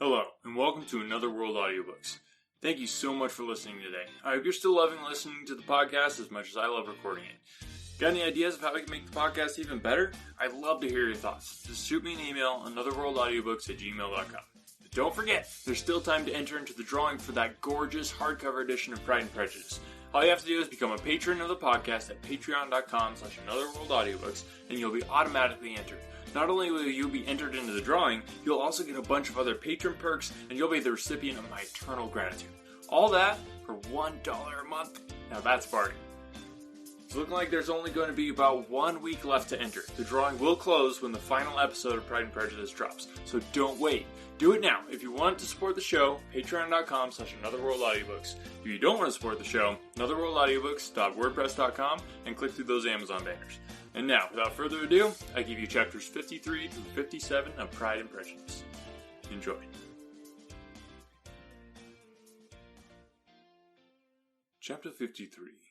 Hello, and welcome to Another World Audiobooks. Thank you so much for listening today. I hope you're still loving listening to the podcast as much as I love recording it. Got any ideas of how we can make the podcast even better? I'd love to hear your thoughts. Just shoot me an email, anotherworldaudiobooks@gmail.com. But don't forget, there's still time to enter into the drawing for that gorgeous hardcover edition of Pride and Prejudice. All you have to do is become a patron of the podcast at patreon.com/anotherworldaudiobooks, and you'll be automatically entered. Not only will you be entered into the drawing, you'll also get a bunch of other patron perks, and you'll be the recipient of my eternal gratitude. All that for $1 a month. Now that's bargain. It's looking like there's only going to be about 1 week left to enter. The drawing will close when the final episode of Pride and Prejudice drops, so don't wait. Do it now. If you want to support the show, patreon.com/anotherworldaudiobooks. If you don't want to support the show, anotherworldaudiobooks.wordpress.com, and click through those Amazon banners. And now, without further ado, I give you chapters 53 through 57 of Pride and Prejudice. Enjoy. Chapter 53.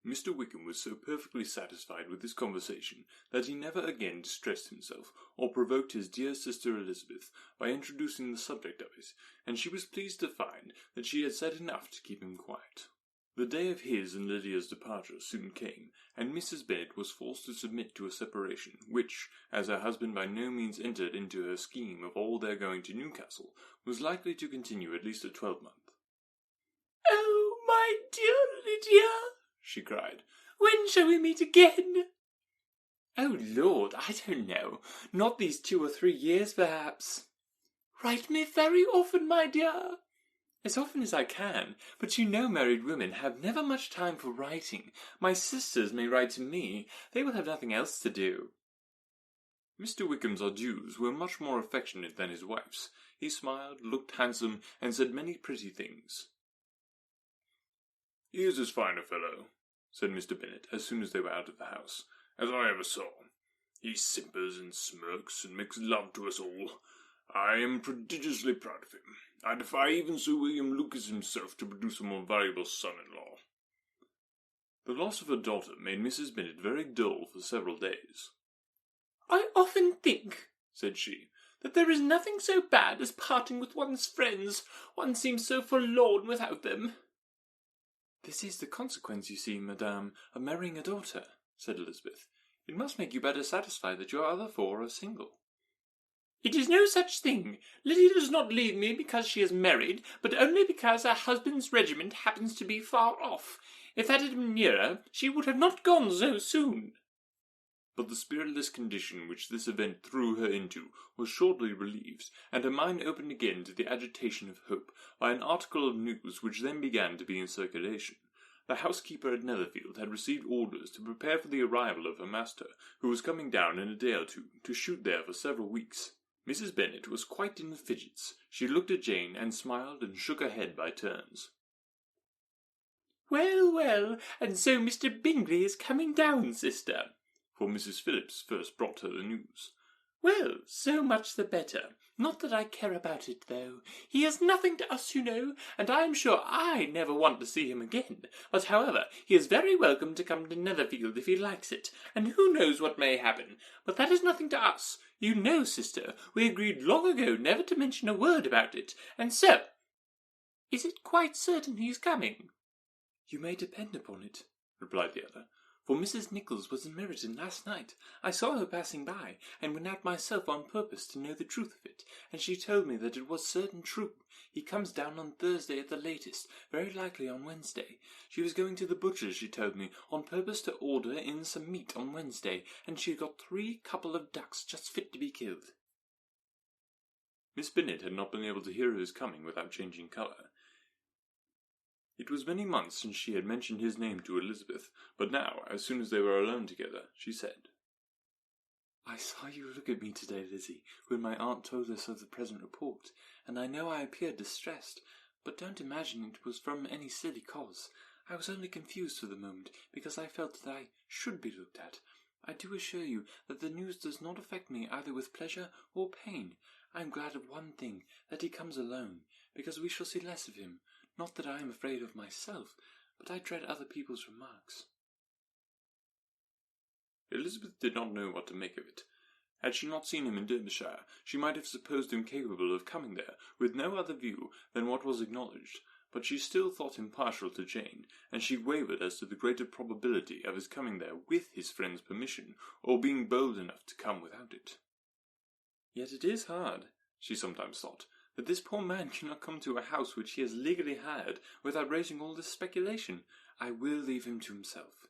Mr. Wickham was so perfectly satisfied with this conversation that he never again distressed himself or provoked his dear sister Elizabeth by introducing the subject of it, and she was pleased to find that she had said enough to keep him quiet. The day of his and Lydia's departure soon came, and Mrs. Bennet was forced to submit to a separation, which, as her husband by no means entered into her scheme of all their going to Newcastle, was likely to continue at least a 12-month. "Oh, my dear Lydia," she cried, "when shall we meet again?" "Oh, Lord, I don't know. Not these 2 or 3 years, perhaps." "Write me very often, my dear." "As often as I can, but you know married women have never much time for writing. My sisters may write to me. They will have nothing else to do." Mr. Wickham's adieus were much more affectionate than his wife's. He smiled, looked handsome, and said many pretty things. "He is as fine a fellow," said Mr. Bennet, as soon as they were out of the house, "as I ever saw. He simpers and smirks and makes love to us all. I am prodigiously proud of him. I defy even Sir William Lucas himself to produce a more valuable son-in-law." The loss of her daughter made Mrs. Bennet very dull for several days. "I often think," said she, "that there is nothing so bad as parting with one's friends. One seems so forlorn without them." "This is the consequence, you see, madame, of marrying a daughter," said Elizabeth. "It must make you better satisfied that your other 4 are single." "It is no such thing. Lydia does not leave me because she is married, but only because her husband's regiment happens to be far off. If that had been nearer, she would have not gone so soon." But the spiritless condition which this event threw her into was shortly relieved, and her mind opened again to the agitation of hope by an article of news which then began to be in circulation. The housekeeper at Netherfield had received orders to prepare for the arrival of her master, who was coming down in a day or two to shoot there for several weeks. Mrs. Bennet was quite in the fidgets. She looked at Jane, and smiled and shook her head by turns. "Well, well, and so Mr. Bingley is coming down, sister," for Mrs. Phillips first brought her the news. "Well, so much the better. Not that I care about it, though. He is nothing to us, you know, and I am sure I never want to see him again. But, however, he is very welcome to come to Netherfield if he likes it, and who knows what may happen. But that is nothing to us. You know, sister, we agreed long ago never to mention a word about it, and so... Is it quite certain he is coming?" "You may depend upon it," replied the other, "for Mrs. Nichols was in Meryton last night. I saw her passing by, and went out myself on purpose to know the truth of it, and she told me that it was certain true. He comes down on Thursday at the latest, very likely on Wednesday. She was going to the butcher's, she told me, on purpose to order in some meat on Wednesday, and she had got 3 couple of ducks just fit to be killed." Miss Bennet had not been able to hear his coming without changing colour. It was many months since she had mentioned his name to Elizabeth, but now, as soon as they were alone together, she said, "I saw you look at me today, Lizzie, when my aunt told us of the present report, and I know I appeared distressed, but don't imagine it was from any silly cause. I was only confused for the moment, because I felt that I should be looked at. I do assure you that the news does not affect me either with pleasure or pain. I am glad of one thing, that he comes alone, because we shall see less of him. Not that I am afraid of myself, but I dread other people's remarks." Elizabeth did not know what to make of it. Had she not seen him in Derbyshire, she might have supposed him capable of coming there with no other view than what was acknowledged, but she still thought him partial to Jane, and she wavered as to the greater probability of his coming there with his friend's permission, or being bold enough to come without it. Yet it is hard, she sometimes thought, that this poor man cannot come to a house which he has legally hired without raising all this speculation. I will leave him to himself.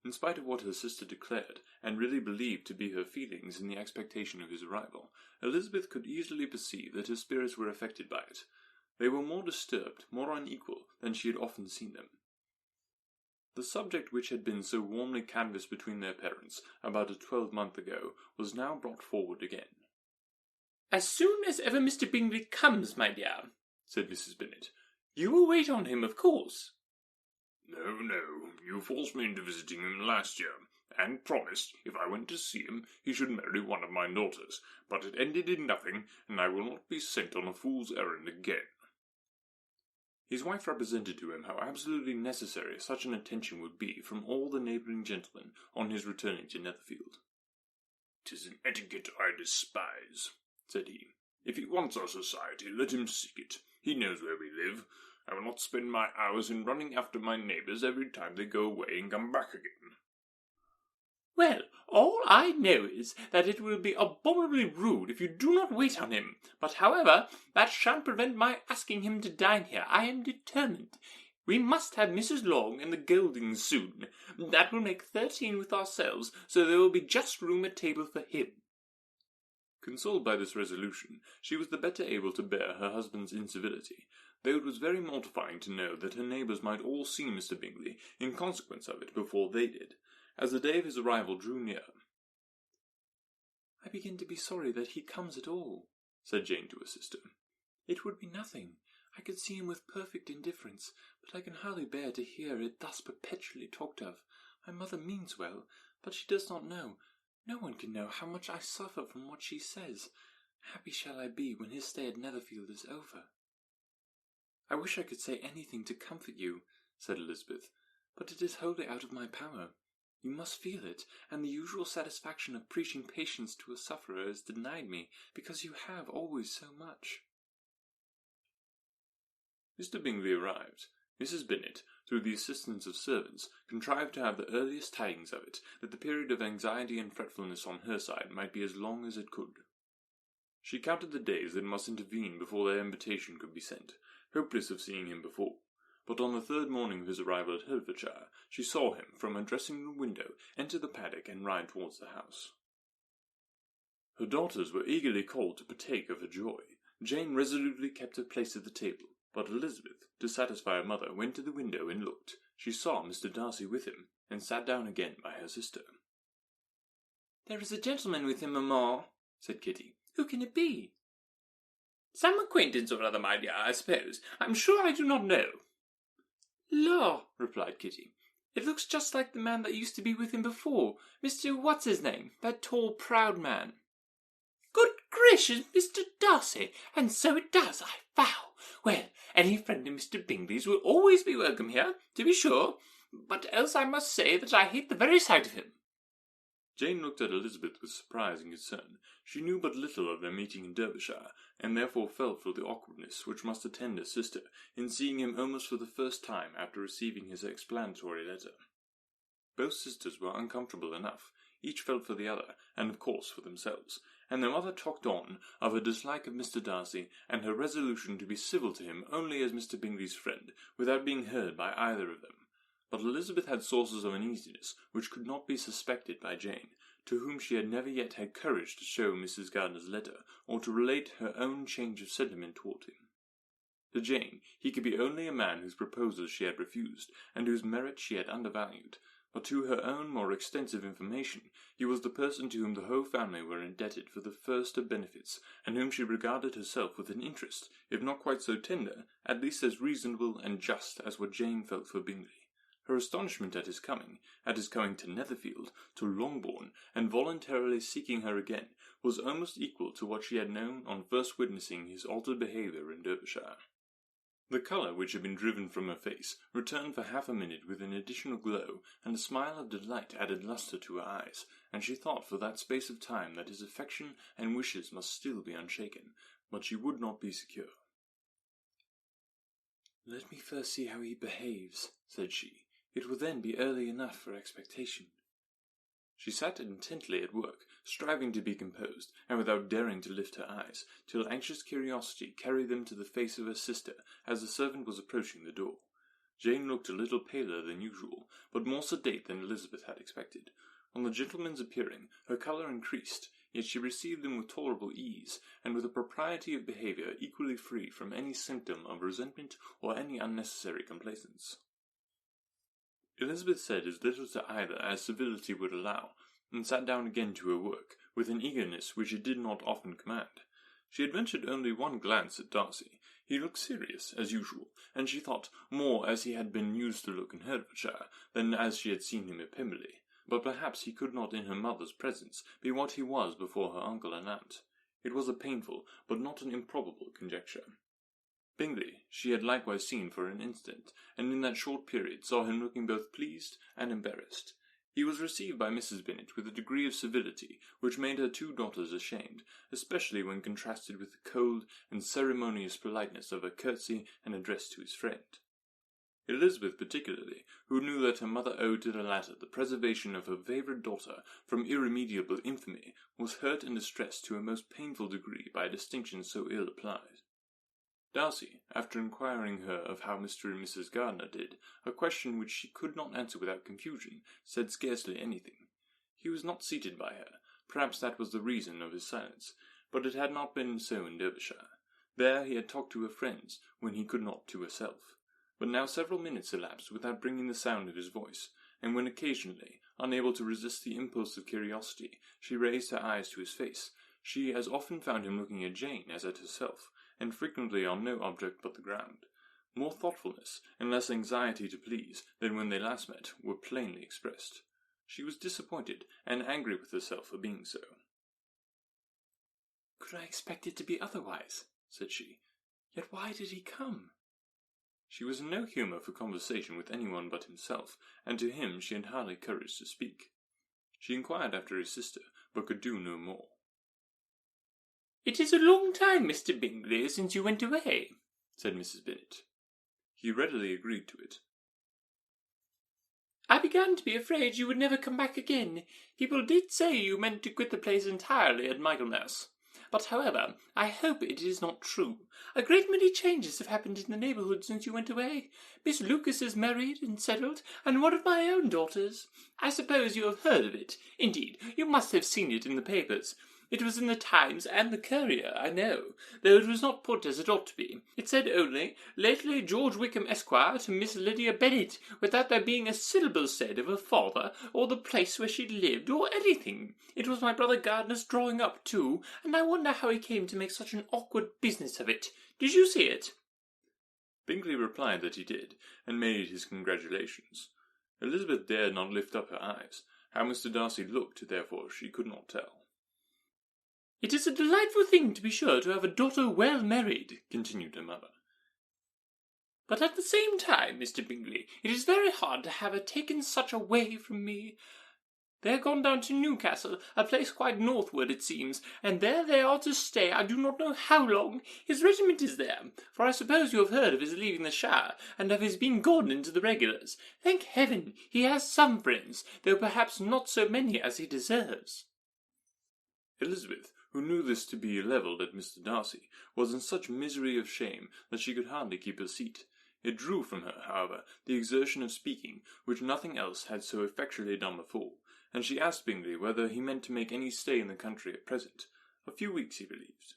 In spite of what her sister declared, and really believed to be her feelings in the expectation of his arrival, Elizabeth could easily perceive that her spirits were affected by it. They were more disturbed, more unequal, than she had often seen them. The subject which had been so warmly canvassed between their parents about a 12-month ago was now brought forward again. "As soon as ever Mr. Bingley comes, my dear," said Mrs. Bennet, "you will wait on him, of course." No, you forced me into visiting him last year, and promised, if I went to see him, he should marry one of my daughters, but it ended in nothing, and I will not be sent on a fool's errand again." His wife represented to him how absolutely necessary such an attention would be from all the neighbouring gentlemen on his returning to Netherfield. "'Tis an etiquette I despise," said he. "If he wants our society, let him seek it. He knows where we live. I will not spend my hours in running after my neighbours every time they go away and come back again." "Well, all I know is that it will be abominably rude if you do not wait on him. But, however, that shan't prevent my asking him to dine here. I am determined. We must have Mrs. Long and the Goldings soon. That will make 13 with ourselves, so there will be just room at table for him." Consoled by this resolution, she was the better able to bear her husband's incivility, though it was very mortifying to know that her neighbours might all see Mr. Bingley in consequence of it before they did, as the day of his arrival drew near. "I begin to be sorry that he comes at all," said Jane to her sister. "It would be nothing. I could see him with perfect indifference, but I can hardly bear to hear it thus perpetually talked of. My mother means well, but she does not know. No one can know how much I suffer from what she says. Happy shall I be when his stay at Netherfield is over." "I wish I could say anything to comfort you," said Elizabeth, "but it is wholly out of my power. You must feel it, and the usual satisfaction of preaching patience to a sufferer is denied me, because you have always so much." Mr. Bingley arrived. Mrs. Bennet, through the assistance of servants, contrived to have the earliest tidings of it, that the period of anxiety and fretfulness on her side might be as long as it could. She counted the days that must intervene before their invitation could be sent, hopeless of seeing him before. But on the third morning of his arrival at Hertfordshire, she saw him, from her dressing-room window, enter the paddock and ride towards the house. Her daughters were eagerly called to partake of her joy. Jane resolutely kept her place at the table, but Elizabeth, to satisfy her mother, went to the window and looked. She saw Mr. Darcy with him, and sat down again by her sister. "There is a gentleman with him, mamma," said Kitty. "Who can it be?" "Some acquaintance or other, my dear, I suppose. I'm sure I do not know." "La," replied Kitty, "it looks just like the man that used to be with him before. Mr. What's-his-name, that tall, proud man." "Good gracious, Mr. Darcy! And so it does, I vow. Well, any friend of Mr. Bingley's will always be welcome here, to be sure, but else I must say that I hate the very sight of him." Jane looked at Elizabeth with surprise and concern. She knew but little of their meeting in Derbyshire, and therefore felt for the awkwardness which must attend her sister in seeing him almost for the first time after receiving his explanatory letter. Both sisters were uncomfortable enough. Each felt for the other, and of course for themselves, and their mother talked on of her dislike of Mr. Darcy, and her resolution to be civil to him only as Mr. Bingley's friend, without being heard by either of them. But Elizabeth had sources of uneasiness which could not be suspected by Jane, to whom she had never yet had courage to show Mrs. Gardiner's letter, or to relate her own change of sentiment toward him. To Jane, he could be only a man whose proposals she had refused, and whose merit she had undervalued, but to her own more extensive information, he was the person to whom the whole family were indebted for the first of benefits, and whom she regarded herself with an interest, if not quite so tender, at least as reasonable and just as what Jane felt for Bingley. Her astonishment at his coming to Netherfield, to Longbourn, and voluntarily seeking her again, was almost equal to what she had known on first witnessing his altered behaviour in Derbyshire. The colour which had been driven from her face returned for half a minute with an additional glow, and a smile of delight added lustre to her eyes, and she thought for that space of time that his affection and wishes must still be unshaken, but she would not be secure. "Let me first see how he behaves," said she. "It will then be early enough for expectation." She sat intently at work, striving to be composed, and without daring to lift her eyes, till anxious curiosity carried them to the face of her sister as the servant was approaching the door. Jane looked a little paler than usual, but more sedate than Elizabeth had expected. On the gentleman's appearing, her colour increased, yet she received them with tolerable ease, and with a propriety of behaviour equally free from any symptom of resentment or any unnecessary complaisance. Elizabeth said as little to either as civility would allow, and sat down again to her work, with an eagerness which it did not often command. She had ventured only one glance at Darcy. He looked serious, as usual, and she thought more as he had been used to look in Hertfordshire, than as she had seen him at Pemberley. But perhaps he could not in her mother's presence be what he was before her uncle and aunt. It was a painful, but not an improbable conjecture. Bingley she had likewise seen for an instant, and in that short period saw him looking both pleased and embarrassed. He was received by Mrs. Bennet with a degree of civility which made her two daughters ashamed, especially when contrasted with the cold and ceremonious politeness of her curtsy and address to his friend. Elizabeth particularly, who knew that her mother owed to the latter the preservation of her favourite daughter from irremediable infamy, was hurt and distressed to a most painful degree by a distinction so ill applied. Darcy, after inquiring her of how Mr. and Mrs. Gardiner did, a question which she could not answer without confusion, said scarcely anything. He was not seated by her, perhaps that was the reason of his silence, but it had not been so in Derbyshire. There he had talked to her friends, when he could not to herself. But now several minutes elapsed without bringing the sound of his voice, and when occasionally, unable to resist the impulse of curiosity, she raised her eyes to his face, she as often found him looking at Jane as at herself, and frequently on no object but the ground. More thoughtfulness and less anxiety to please than when they last met were plainly expressed. She was disappointed and angry with herself for being so. "Could I expect it to be otherwise?" said she. "Yet why did he come?" She was in no humour for conversation with anyone but himself, and to him she had hardly courage to speak. She inquired after his sister, but could do no more. "It is a long time, Mr. Bingley, since you went away," said Mrs. Bennet. He readily agreed to it. "I began to be afraid you would never come back again. People did say you meant to quit the place entirely at Michaelmas. But, however, I hope it is not true. A great many changes have happened in the neighbourhood since you went away. Miss Lucas is married and settled, and one of my own daughters. I suppose you have heard of it. Indeed, you must have seen it in the papers. It was in the Times and the Courier, I know, though it was not put as it ought to be. It said only, 'Lately George Wickham, Esquire, to Miss Lydia Bennet,' without there being a syllable said of her father, or the place where she lived, or anything. It was my brother Gardiner's drawing up, too, and I wonder how he came to make such an awkward business of it. Did you see it?" Bingley replied that he did, and made his congratulations. Elizabeth dared not lift up her eyes. How Mr. Darcy looked, therefore, she could not tell. "It is a delightful thing, to be sure, to have a daughter well married," continued her mother. "But at the same time, Mr. Bingley, it is very hard to have her taken such away from me. They are gone down to Newcastle, a place quite northward, it seems, and there they are to stay I do not know how long. His regiment is there, for I suppose you have heard of his leaving the shire, and of his being gone into the regulars. Thank heaven, he has some friends, though perhaps not so many as he deserves." Elizabeth, who knew this to be levelled at Mr. Darcy, was in such misery of shame that she could hardly keep her seat. It drew from her, however, the exertion of speaking, which nothing else had so effectually done before, and she asked Bingley whether he meant to make any stay in the country at present. A few weeks, he believed.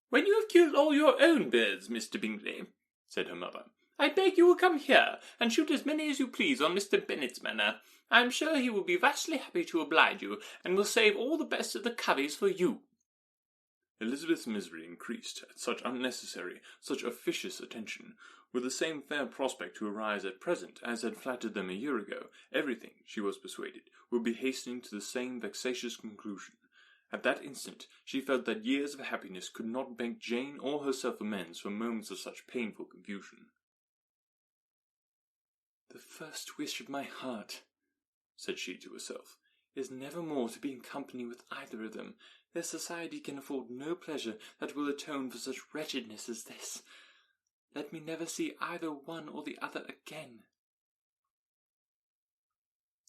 "When you have killed all your own birds, Mr. Bingley," said her mother, "I beg you will come here, and shoot as many as you please on Mr. Bennet's manor. I am sure he will be vastly happy to oblige you, and will save all the best of the coveys for you." Elizabeth's misery increased at such unnecessary, such officious attention. With the same fair prospect to arise at present as had flattered them a year ago, everything, she was persuaded, would be hastening to the same vexatious conclusion. At that instant she felt that years of happiness could not make Jane or herself amends for moments of such painful confusion. "The first wish of my heart," said she to herself, "is never more to be in company with either of them. Their society can afford no pleasure that will atone for such wretchedness as this. Let me never see either one or the other again."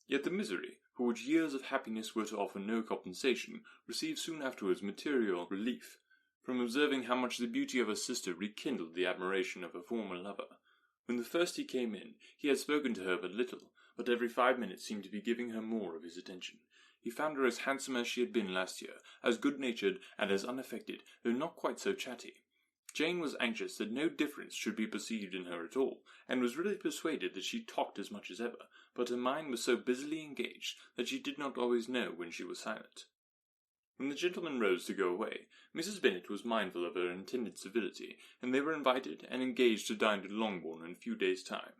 Yet the misery, for which years of happiness were to offer no compensation, received soon afterwards material relief, from observing how much the beauty of her sister rekindled the admiration of her former lover. When the first he came in, he had spoken to her but little, but every 5 minutes seemed to be giving her more of his attention. He found her as handsome as she had been last year, as good-natured and as unaffected, though not quite so chatty. Jane was anxious that no difference should be perceived in her at all, and was really persuaded that she talked as much as ever, but her mind was so busily engaged that she did not always know when she was silent. When the gentleman rose to go away, Mrs. Bennet was mindful of her intended civility, and they were invited and engaged to dine at Longbourn in a few days' time.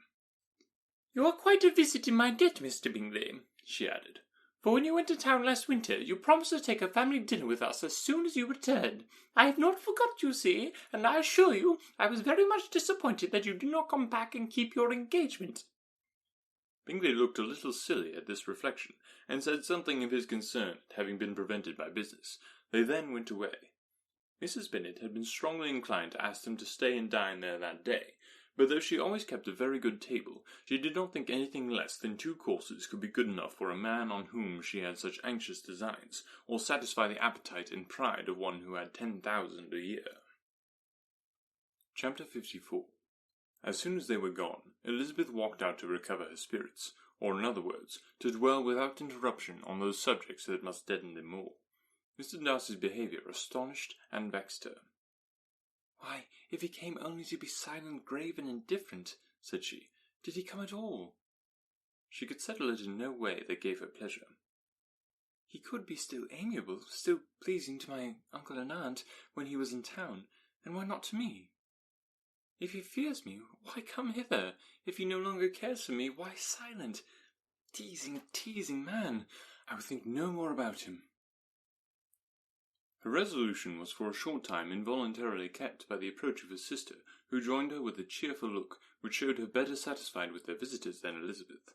"You are quite a visit in my debt, Mr. Bingley," she added, "for when you went to town last winter, you promised to take a family dinner with us as soon as you returned. I have not forgot, you see, and I assure you I was very much disappointed that you did not come back and keep your engagement." Bingley looked a little silly at this reflection, and said something of his concern at having been prevented by business. They then went away. Mrs. Bennet had been strongly inclined to ask them to stay and dine there that day, but though she always kept a very good table, she did not think anything less than 2 courses could be good enough for a man on whom she had such anxious designs, or satisfy the appetite and pride of one who had 10,000 a year. Chapter 54. As soon as they were gone, Elizabeth walked out to recover her spirits, or in other words, to dwell without interruption on those subjects that must deaden them more. Mr. Darcy's behaviour astonished and vexed her. "Why, if he came only to be silent, grave, and indifferent," said she, "did he come at all?" She could settle it in no way that gave her pleasure. "He could be still amiable, still pleasing to my uncle and aunt when he was in town, and why not to me? If he fears me, why come hither? If he no longer cares for me, why silent? Teasing man! I will think no more about him." Her resolution was for a short time involuntarily kept by the approach of her sister, who joined her with a cheerful look, which showed her better satisfied with their visitors than Elizabeth.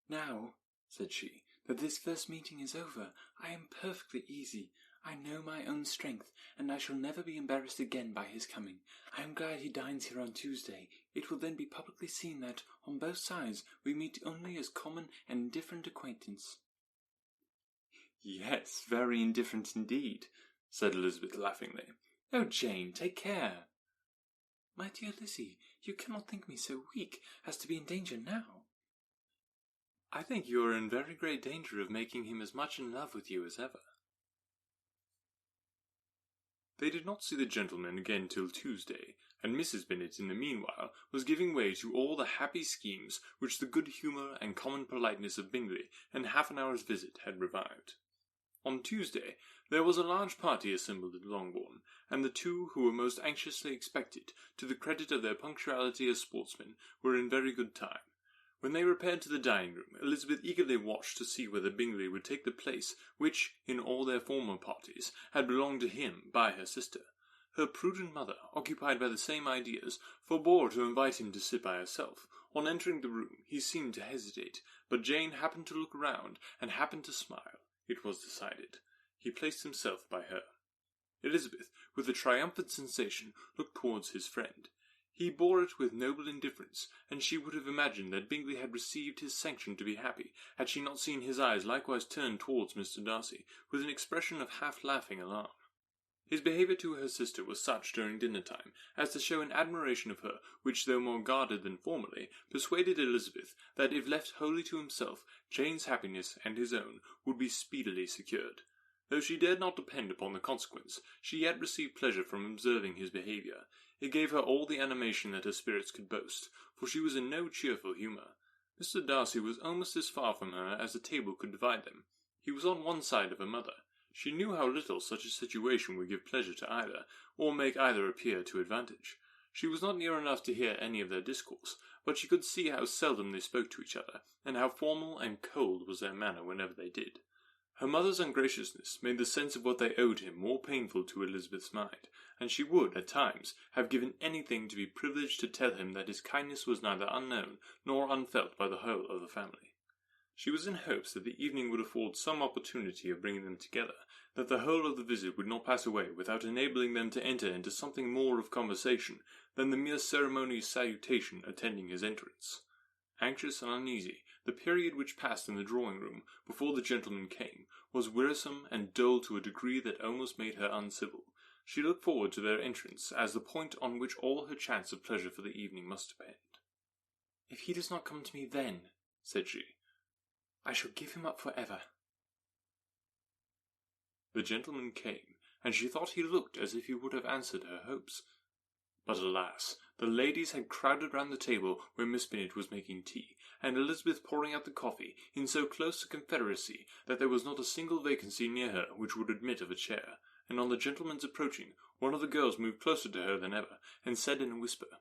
"Now," said she, "that this first meeting is over, I am perfectly easy. I know my own strength, and I shall never be embarrassed again by his coming. I am glad he dines here on Tuesday. It will then be publicly seen that, on both sides, we meet only as common and indifferent acquaintance." "Yes, very indifferent indeed," said Elizabeth laughingly. "Oh, Jane, take care." "My dear Lizzie, you cannot think me so weak as to be in danger now." "I think you are in very great danger of making him as much in love with you as ever." They did not see the gentleman again till Tuesday, and Mrs. Bennet in the meanwhile was giving way to all the happy schemes which the good humour and common politeness of Bingley and half an hour's visit had revived. On Tuesday there was a large party assembled at Longbourn, and the two who were most anxiously expected, to the credit of their punctuality as sportsmen, were in very good time. When they repaired to the dining-room, Elizabeth eagerly watched to see whether Bingley would take the place which, in all their former parties, had belonged to him by her sister. Her prudent mother, occupied by the same ideas, forbore to invite him to sit by herself. On entering the room, he seemed to hesitate, but Jane happened to look round, and happened to smile. It was decided. He placed himself by her. Elizabeth, with a triumphant sensation, looked towards his friend. He bore it with noble indifference, and she would have imagined that Bingley had received his sanction to be happy, had she not seen his eyes likewise turned towards Mr. Darcy, with an expression of half-laughing alarm. His behaviour to her sister was such during dinner-time, as to show an admiration of her, which, though more guarded than formerly, persuaded Elizabeth that if left wholly to himself, Jane's happiness and his own would be speedily secured. Though she dared not depend upon the consequence, she yet received pleasure from observing his behaviour. It gave her all the animation that her spirits could boast, for she was in no cheerful humour. Mr. Darcy was almost as far from her as the table could divide them. He was on one side of her mother. She knew how little such a situation would give pleasure to either, or make either appear to advantage. She was not near enough to hear any of their discourse, but she could see how seldom they spoke to each other, and how formal and cold was their manner whenever they did. Her mother's ungraciousness made the sense of what they owed him more painful to Elizabeth's mind, and she would, at times, have given anything to be privileged to tell him that his kindness was neither unknown nor unfelt by the whole of the family. She was in hopes that the evening would afford some opportunity of bringing them together, that the whole of the visit would not pass away without enabling them to enter into something more of conversation than the mere ceremonious salutation attending his entrance. Anxious and uneasy, the period which passed in the drawing-room before the gentlemen came was wearisome and dull to a degree that almost made her uncivil. She looked forward to their entrance as the point on which all her chance of pleasure for the evening must depend. "If he does not come to me then," said she, "I shall give him up for ever." The gentleman came, and she thought he looked as if he would have answered her hopes. But alas, the ladies had crowded round the table where Miss Bennet was making tea, and Elizabeth pouring out the coffee, in so close a confederacy that there was not a single vacancy near her which would admit of a chair, and on the gentleman's approaching, one of the girls moved closer to her than ever, and said in a whisper,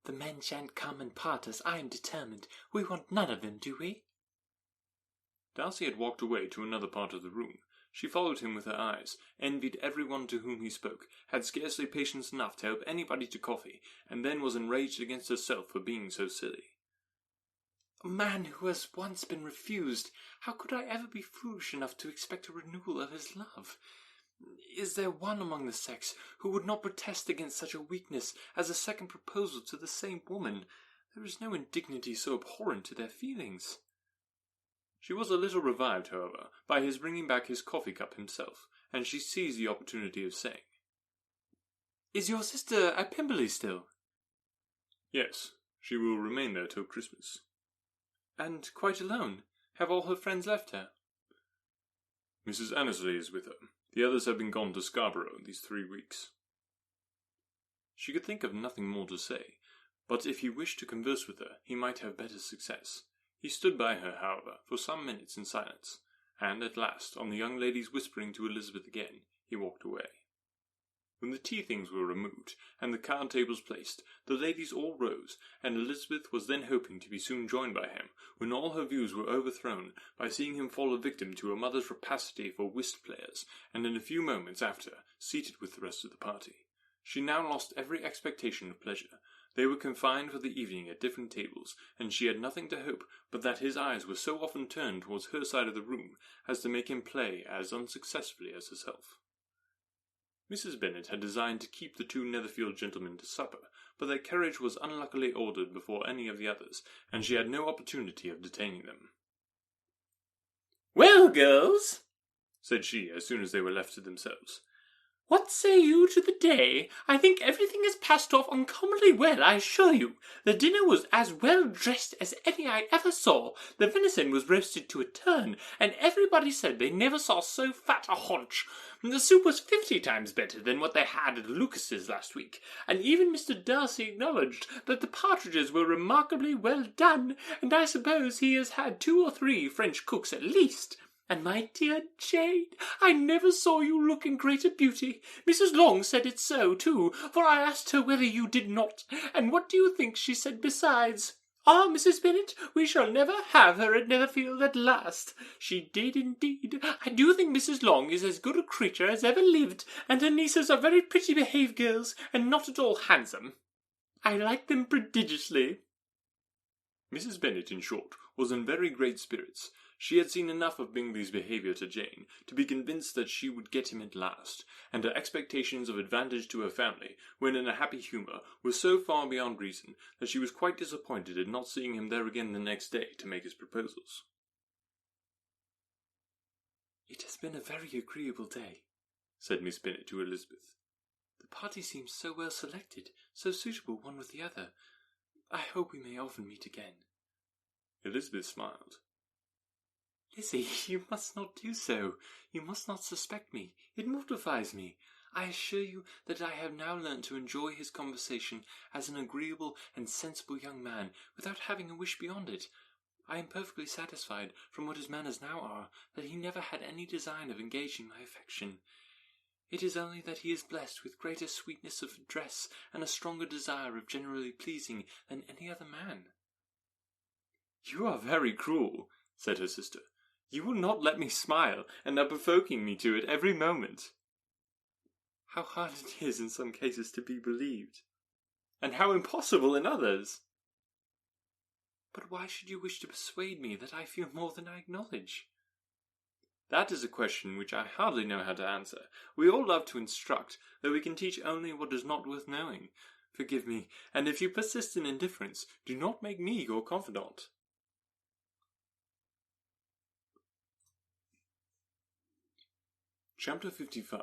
"The men shan't come and part us, I am determined. We want none of them, do we?" Darcy had walked away to another part of the room. She followed him with her eyes, envied every one to whom he spoke, had scarcely patience enough to help anybody to coffee, and then was enraged against herself for being so silly. "A man who has once been refused, how could I ever be foolish enough to expect a renewal of his love? Is there one among the sex who would not protest against such a weakness as a second proposal to the same woman? There is no indignity so abhorrent to their feelings." She was a little revived, however, by his bringing back his coffee-cup himself, and she seized the opportunity of saying, "Is your sister at Pemberley still?" "Yes, she will remain there till Christmas." "And quite alone? Have all her friends left her?" "Mrs. Annesley is with her. The others have been gone to Scarborough these 3 weeks." She could think of nothing more to say, but if he wished to converse with her, he might have better success. He stood by her, however, for some minutes in silence, and at last, on the young lady's whispering to Elizabeth again, he walked away. When the tea things were removed, and the card tables placed, the ladies all rose, and Elizabeth was then hoping to be soon joined by him, when all her views were overthrown by seeing him fall a victim to a mother's rapacity for whist players, and in a few moments after, seated with the rest of the party. She now lost every expectation of pleasure. They were confined for the evening at different tables, and she had nothing to hope but that his eyes were so often turned towards her side of the room as to make him play as unsuccessfully as herself. Mrs. Bennet had designed to keep the 2 Netherfield gentlemen to supper, but their carriage was unluckily ordered before any of the others, and she had no opportunity of detaining them. "Well, girls," said she, as soon as they were left to themselves, "what say you to the day? I think everything has passed off uncommonly well, I assure you. The dinner was as well dressed as any I ever saw. The venison was roasted to a turn, and everybody said they never saw so fat a haunch. The soup was 50 times better than what they had at Lucas's last week, and even Mr. Darcy acknowledged that the partridges were remarkably well done, and I suppose he has had 2 or 3 French cooks at least. And my dear Jane, I never saw you look in greater beauty. Mrs. Long said it so, too, for I asked her whether you did not. And what do you think she said besides? 'Ah, Mrs. Bennet, we shall never have her at Netherfield at last.' She did indeed. I do think Mrs. Long is as good a creature as ever lived, and her nieces are very pretty behaved girls, and not at all handsome. I like them prodigiously." Mrs. Bennet, in short, was in very great spirits. She had seen enough of Bingley's behaviour to Jane to be convinced that she would get him at last, and her expectations of advantage to her family, when in a happy humour, were so far beyond reason that she was quite disappointed at not seeing him there again the next day to make his proposals. "It has been a very agreeable day," said Miss Bennet to Elizabeth. "The party seems so well selected, so suitable one with the other. I hope we may often meet again." Elizabeth smiled. "Lizzie, you must not do so. You must not suspect me. It mortifies me. I assure you that I have now learnt to enjoy his conversation as an agreeable and sensible young man, without having a wish beyond it. I am perfectly satisfied, from what his manners now are, that he never had any design of engaging my affection. It is only that he is blessed with greater sweetness of address and a stronger desire of generally pleasing than any other man." "You are very cruel," said her sister. You will not let me smile, and are provoking me to it every moment. How hard it is in some cases to be believed, and how impossible in others. But why should you wish to persuade me that I feel more than I acknowledge? That is a question which I hardly know how to answer. We all love to instruct, though we can teach only what is not worth knowing. Forgive me, and if you persist in indifference, do not make me your confidant. Chapter 55.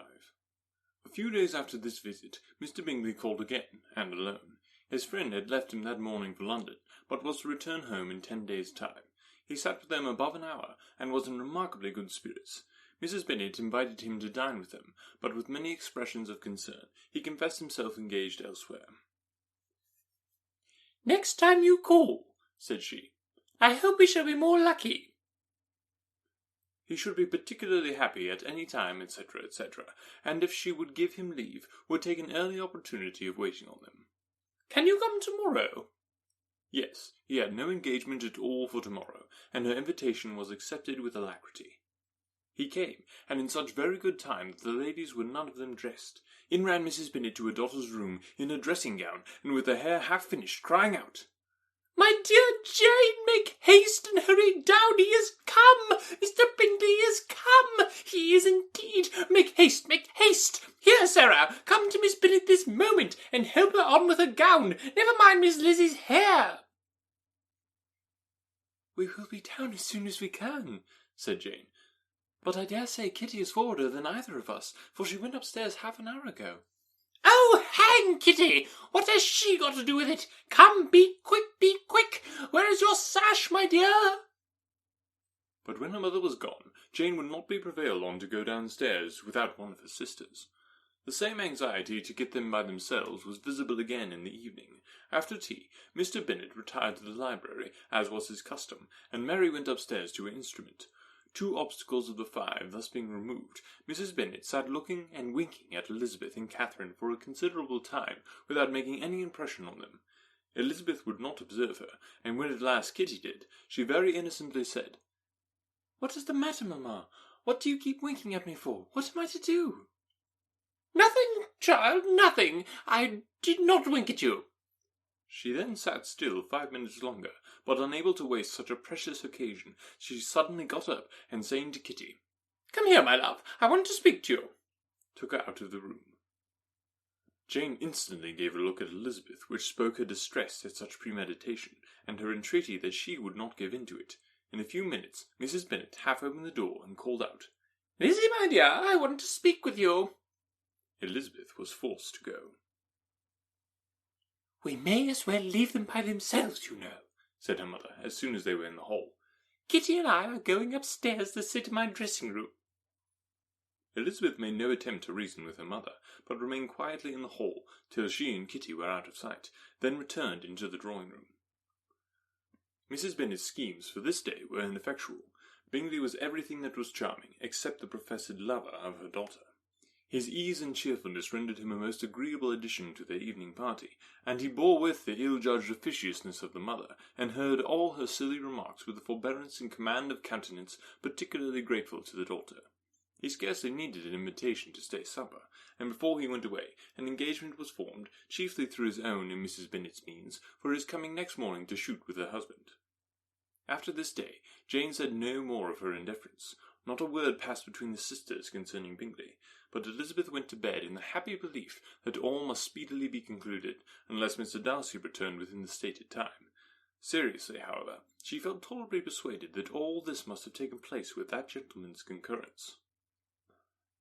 A few days after this visit, Mr. Bingley called again, and alone. His friend had left him that morning for London, but was to return home in 10 days' time. He sat with them above an hour, and was in remarkably good spirits. Mrs. Bennet invited him to dine with them, but with many expressions of concern, he confessed himself engaged elsewhere. "Next time you call," said she, "I hope we shall be more lucky." He should be particularly happy at any time, etc., etc., and if she would give him leave, would take an early opportunity of waiting on them. "Can you come tomorrow?" Yes, he had no engagement at all for tomorrow, and her invitation was accepted with alacrity. He came, and in such very good time that the ladies were none of them dressed. In ran Mrs. Bennet to her daughter's room, in her dressing gown, and with her hair half finished, crying out, "My dear Jane, make haste and hurry down. He is come. Mr. Bingley is come. He is indeed. Make haste, make haste. Here, Sarah, come to Miss Bennet this moment, and help her on with her gown. Never mind Miss Lizzie's hair." "We will be down as soon as we can," said Jane. "But I dare say Kitty is forwarder than either of us, for she went upstairs half an hour ago." "Oh, hang Kitty! What has she got to do with it? Come, be quick, be quick! Where is your sash, my dear?" But when her mother was gone, Jane would not be prevailed on to go downstairs without one of her sisters. The same anxiety to get them by themselves was visible again in the evening. After tea, Mr. Bennet retired to the library, as was his custom, and Mary went upstairs to her instrument. 2 obstacles of the 5 thus being removed, Mrs. Bennet sat looking and winking at Elizabeth and Catherine for a considerable time, without making any impression on them. Elizabeth would not observe her, and when at last Kitty did, she very innocently said, "What is the matter, mamma? What do you keep winking at me for? What am I to do?" "Nothing, child, nothing. I did not wink at you." She then sat still 5 minutes longer, but unable to waste such a precious occasion, she suddenly got up, and saying to Kitty, "Come here, my love, I want to speak to you," took her out of the room. Jane instantly gave a look at Elizabeth, which spoke her distress at such premeditation, and her entreaty that she would not give in to it. In a few minutes, Mrs. Bennet half opened the door, and called out, "Lizzie, my dear, I want to speak with you." Elizabeth was forced to go. "We may as well leave them by themselves, you know," said her mother, as soon as they were in the hall. "Kitty and I are going upstairs to sit in my dressing-room." Elizabeth made no attempt to reason with her mother, but remained quietly in the hall till she and Kitty were out of sight, then returned into the drawing-room. Mrs. Bennet's schemes for this day were ineffectual. Bingley was everything that was charming, except the professed lover of her daughter. His ease and cheerfulness rendered him a most agreeable addition to their evening party, and he bore with the ill-judged officiousness of the mother, and heard all her silly remarks with a forbearance and command of countenance particularly grateful to the daughter. He scarcely needed an invitation to stay supper, and before he went away, an engagement was formed, chiefly through his own and Mrs. Bennet's means, for his coming next morning to shoot with her husband. After this day, Jane said no more of her indifference. Not a word passed between the sisters concerning Bingley, but Elizabeth went to bed in the happy belief that all must speedily be concluded, unless Mr. Darcy returned within the stated time. Seriously, however, she felt tolerably persuaded that all this must have taken place with that gentleman's concurrence.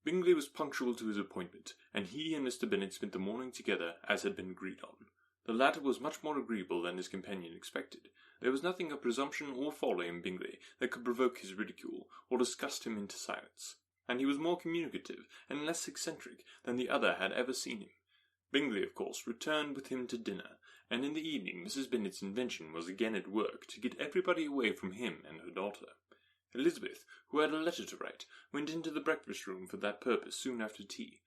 Bingley was punctual to his appointment, and he and Mr. Bennet spent the morning together, as had been agreed on. The latter was much more agreeable than his companion expected. There was nothing of presumption or folly in Bingley that could provoke his ridicule, or disgust him into silence, and he was more communicative and less eccentric than the other had ever seen him. Bingley, of course, returned with him to dinner, and in the evening Mrs. Bennet's invention was again at work to get everybody away from him and her daughter. Elizabeth, who had a letter to write, went into the breakfast-room for that purpose soon after tea,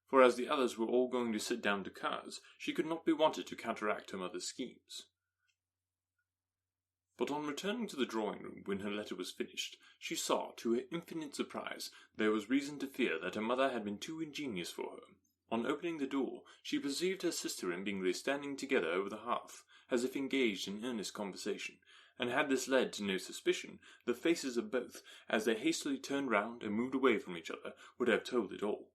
for as the others were all going to sit down to cards, she could not be wanted to counteract her mother's schemes. But on returning to the drawing-room when her letter was finished, she saw, to her infinite surprise, there was reason to fear that her mother had been too ingenious for her. On opening the door, she perceived her sister and Bingley standing together over the hearth, as if engaged in earnest conversation, and had this led to no suspicion, the faces of both, as they hastily turned round and moved away from each other, would have told it all.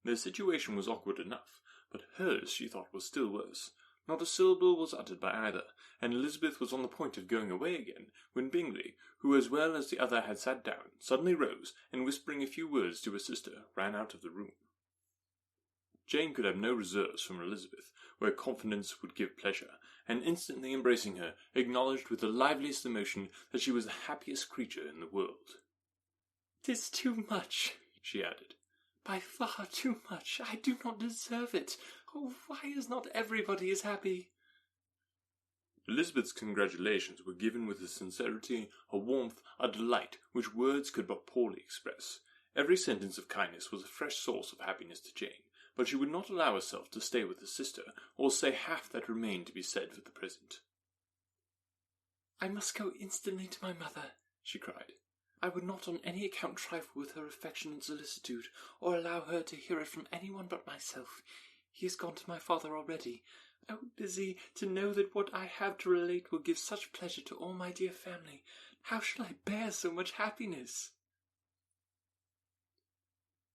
Their situation was awkward enough, but hers, she thought, was still worse. Not a syllable was uttered by either, and Elizabeth was on the point of going away again, when Bingley, who as well as the other had sat down, suddenly rose, and whispering a few words to her sister, ran out of the room. Jane could have no reserves from Elizabeth, where confidence would give pleasure, and instantly embracing her, acknowledged with the liveliest emotion that she was the happiest creature in the world. "'Tis too much," she added. "By far too much. I do not deserve it. Oh, why is not everybody as happy?" Elizabeth's congratulations were given with a sincerity, a warmth, a delight, which words could but poorly express. Every sentence of kindness was a fresh source of happiness to Jane, but she would not allow herself to stay with her sister, or say half that remained to be said for the present. "I must go instantly to my mother," she cried. "I would not on any account trifle with her affection and solicitude, or allow her to hear it from anyone but myself. He is gone to my father already. Oh, Lizzie, to know that what I have to relate will give such pleasure to all my dear family. How shall I bear so much happiness?"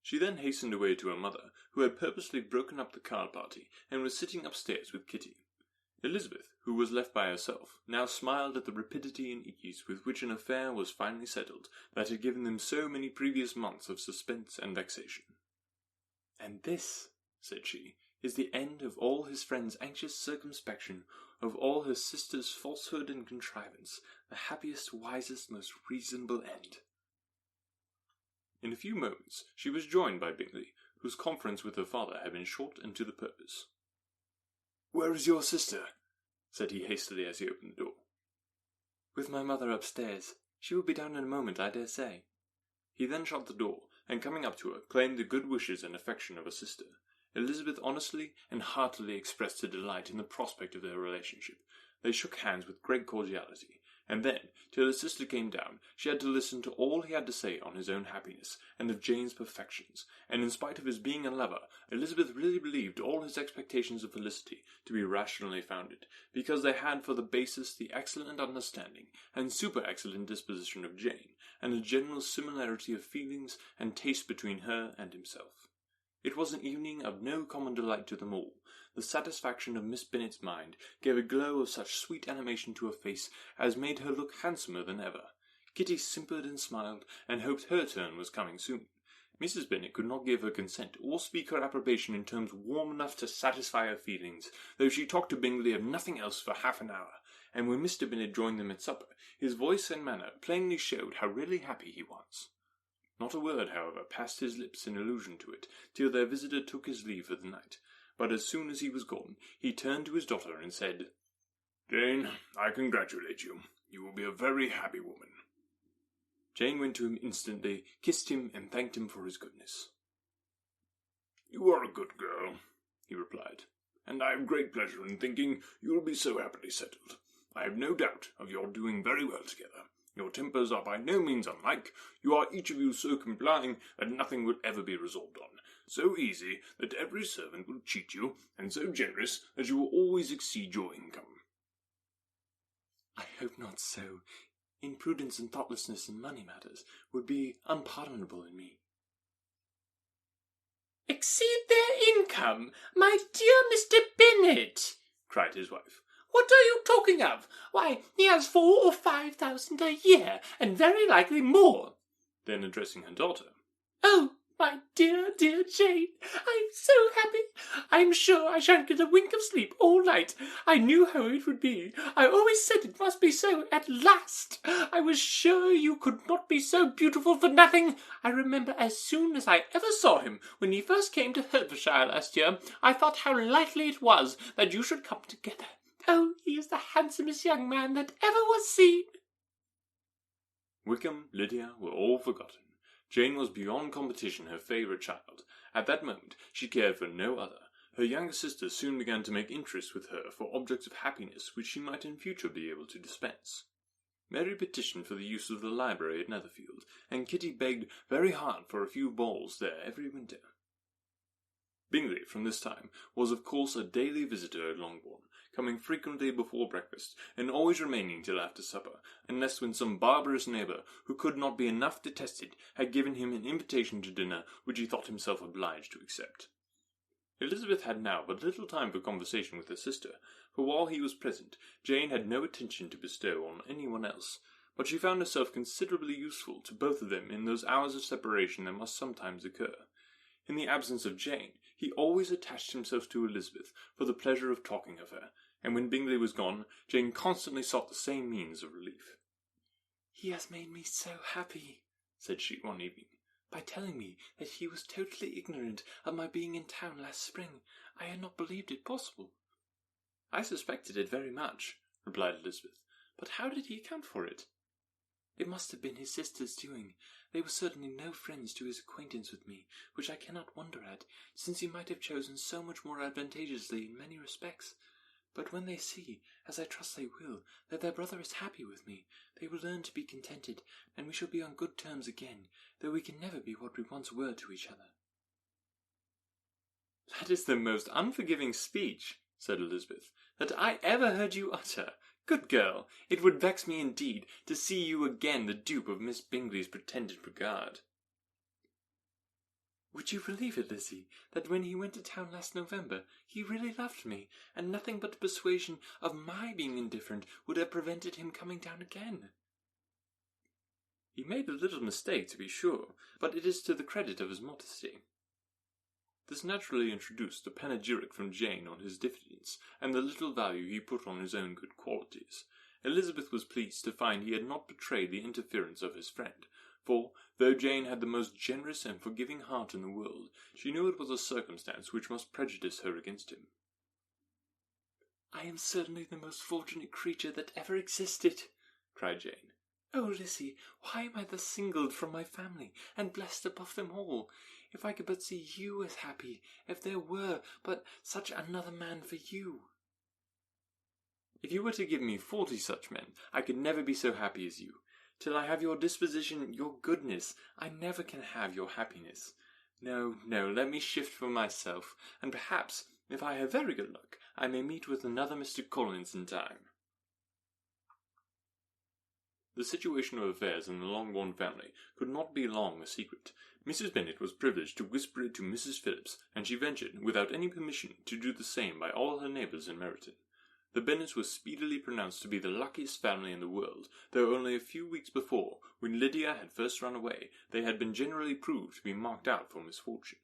She then hastened away to her mother, who had purposely broken up the card party, and was sitting upstairs with Kitty. Elizabeth, who was left by herself, now smiled at the rapidity and ease with which an affair was finally settled that had given them so many previous months of suspense and vexation. "And this," said she, "is the end of all his friend's anxious circumspection, of all her sister's falsehood and contrivance, the happiest, wisest, most reasonable end." In a few moments she was joined by Bingley, whose conference with her father had been short and to the purpose. "Where is your sister?" said he hastily as he opened the door. "With my mother upstairs. She will be down in a moment, I dare say." He then shut the door, and coming up to her, claimed the good wishes and affection of her sister. Elizabeth honestly and heartily expressed her delight in the prospect of their relationship. They shook hands with great cordiality, and then, till her sister came down, she had to listen to all he had to say on his own happiness, and of Jane's perfections, and in spite of his being a lover, Elizabeth really believed all his expectations of felicity to be rationally founded, because they had for the basis the excellent understanding and super-excellent disposition of Jane, and a general similarity of feelings and taste between her and himself. It was an evening of no common delight to them all. The satisfaction of Miss Bennet's mind gave a glow of such sweet animation to her face as made her look handsomer than ever. Kitty simpered and smiled, and hoped her turn was coming soon. Mrs. Bennet could not give her consent, or speak her approbation in terms warm enough to satisfy her feelings, though she talked to Bingley of nothing else for half an hour, and when Mr. Bennet joined them at supper, his voice and manner plainly showed how really happy he was. Not a word, however, passed his lips in allusion to it, till their visitor took his leave for the night. But as soon as he was gone, he turned to his daughter and said, "Jane, I congratulate you. You will be a very happy woman." Jane went to him instantly, kissed him, and thanked him for his goodness. "You are a good girl," he replied, "and I have great pleasure in thinking you will be so happily settled. I have no doubt of your doing very well together. Your tempers are by no means unlike. You are each of you so complying that nothing will ever be resolved on, so easy that every servant will cheat you, and so generous that you will always exceed your income." "I hope not so. Imprudence and thoughtlessness in money matters would be unpardonable in me." "Exceed their income, my dear Mr. Bennet!" cried his wife. "What are you talking of? Why, he has 4,000 or 5,000 a year, and very likely more." Then addressing her daughter, "Oh, my dear, dear Jane, I'm so happy. I'm sure I shan't get a wink of sleep all night. I knew how it would be. I always said it must be so at last. I was sure you could not be so beautiful for nothing. I remember as soon as I ever saw him, when he first came to Hertfordshire last year, I thought how likely it was that you should come together. Oh, he is the handsomest young man that ever was seen." Wickham, Lydia were all forgotten. Jane was beyond competition her favourite child. At that moment she cared for no other. Her younger sister soon began to make interest with her for objects of happiness which she might in future be able to dispense. Mary petitioned for the use of the library at Netherfield, and Kitty begged very hard for a few balls there every winter. Bingley, from this time, was of course a daily visitor at Longbourn, coming frequently before breakfast, and always remaining till after supper, unless when some barbarous neighbour, who could not be enough detested, had given him an invitation to dinner which he thought himself obliged to accept. Elizabeth had now but little time for conversation with her sister, for while he was present, Jane had no attention to bestow on any one else, but she found herself considerably useful to both of them in those hours of separation that must sometimes occur. In the absence of Jane, he always attached himself to Elizabeth for the pleasure of talking of her, and when Bingley was gone, Jane constantly sought the same means of relief. "He has made me so happy," said she one evening, "by telling me that he was totally ignorant of my being in town last spring. I had not believed it possible." "I suspected it very much," replied Elizabeth, "but how did he account for it?" "It must have been his sister's doing. They were certainly no friends to his acquaintance with me, which I cannot wonder at, since he might have chosen so much more advantageously in many respects. But when they see, as I trust they will, that their brother is happy with me, they will learn to be contented, and we shall be on good terms again, though we can never be what we once were to each other." "That is the most unforgiving speech," said Elizabeth, "that I ever heard you utter. Good girl, it would vex me indeed to see you again the dupe of Miss Bingley's pretended regard." "Would you believe it, Lizzie, that when he went to town last November, he really loved me, and nothing but the persuasion of my being indifferent would have prevented him coming down again?" "He made a little mistake, to be sure, but it is to the credit of his modesty." This naturally introduced a panegyric from Jane on his diffidence, and the little value he put on his own good qualities. Elizabeth was pleased to find he had not betrayed the interference of his friend, for, though Jane had the most generous and forgiving heart in the world, she knew it was a circumstance which must prejudice her against him. "I am certainly the most fortunate creature that ever existed," cried Jane. "Oh, Lizzie, why am I thus singled from my family, and blessed above them all? If I could but see you as happy, if there were but such another man for you!" "If you were to give me 40 such men, I could never be so happy as you. Till I have your disposition, your goodness, I never can have your happiness. No, no, let me shift for myself, and perhaps, if I have very good luck, I may meet with another Mr. Collins in time." The situation of affairs in the Longbourn family could not be long a secret. Mrs. Bennet was privileged to whisper it to Mrs. Phillips, and she ventured, without any permission, to do the same by all her neighbours in Meryton. The Bennets were speedily pronounced to be the luckiest family in the world, though only a few weeks before, when Lydia had first run away, they had been generally proved to be marked out for misfortune.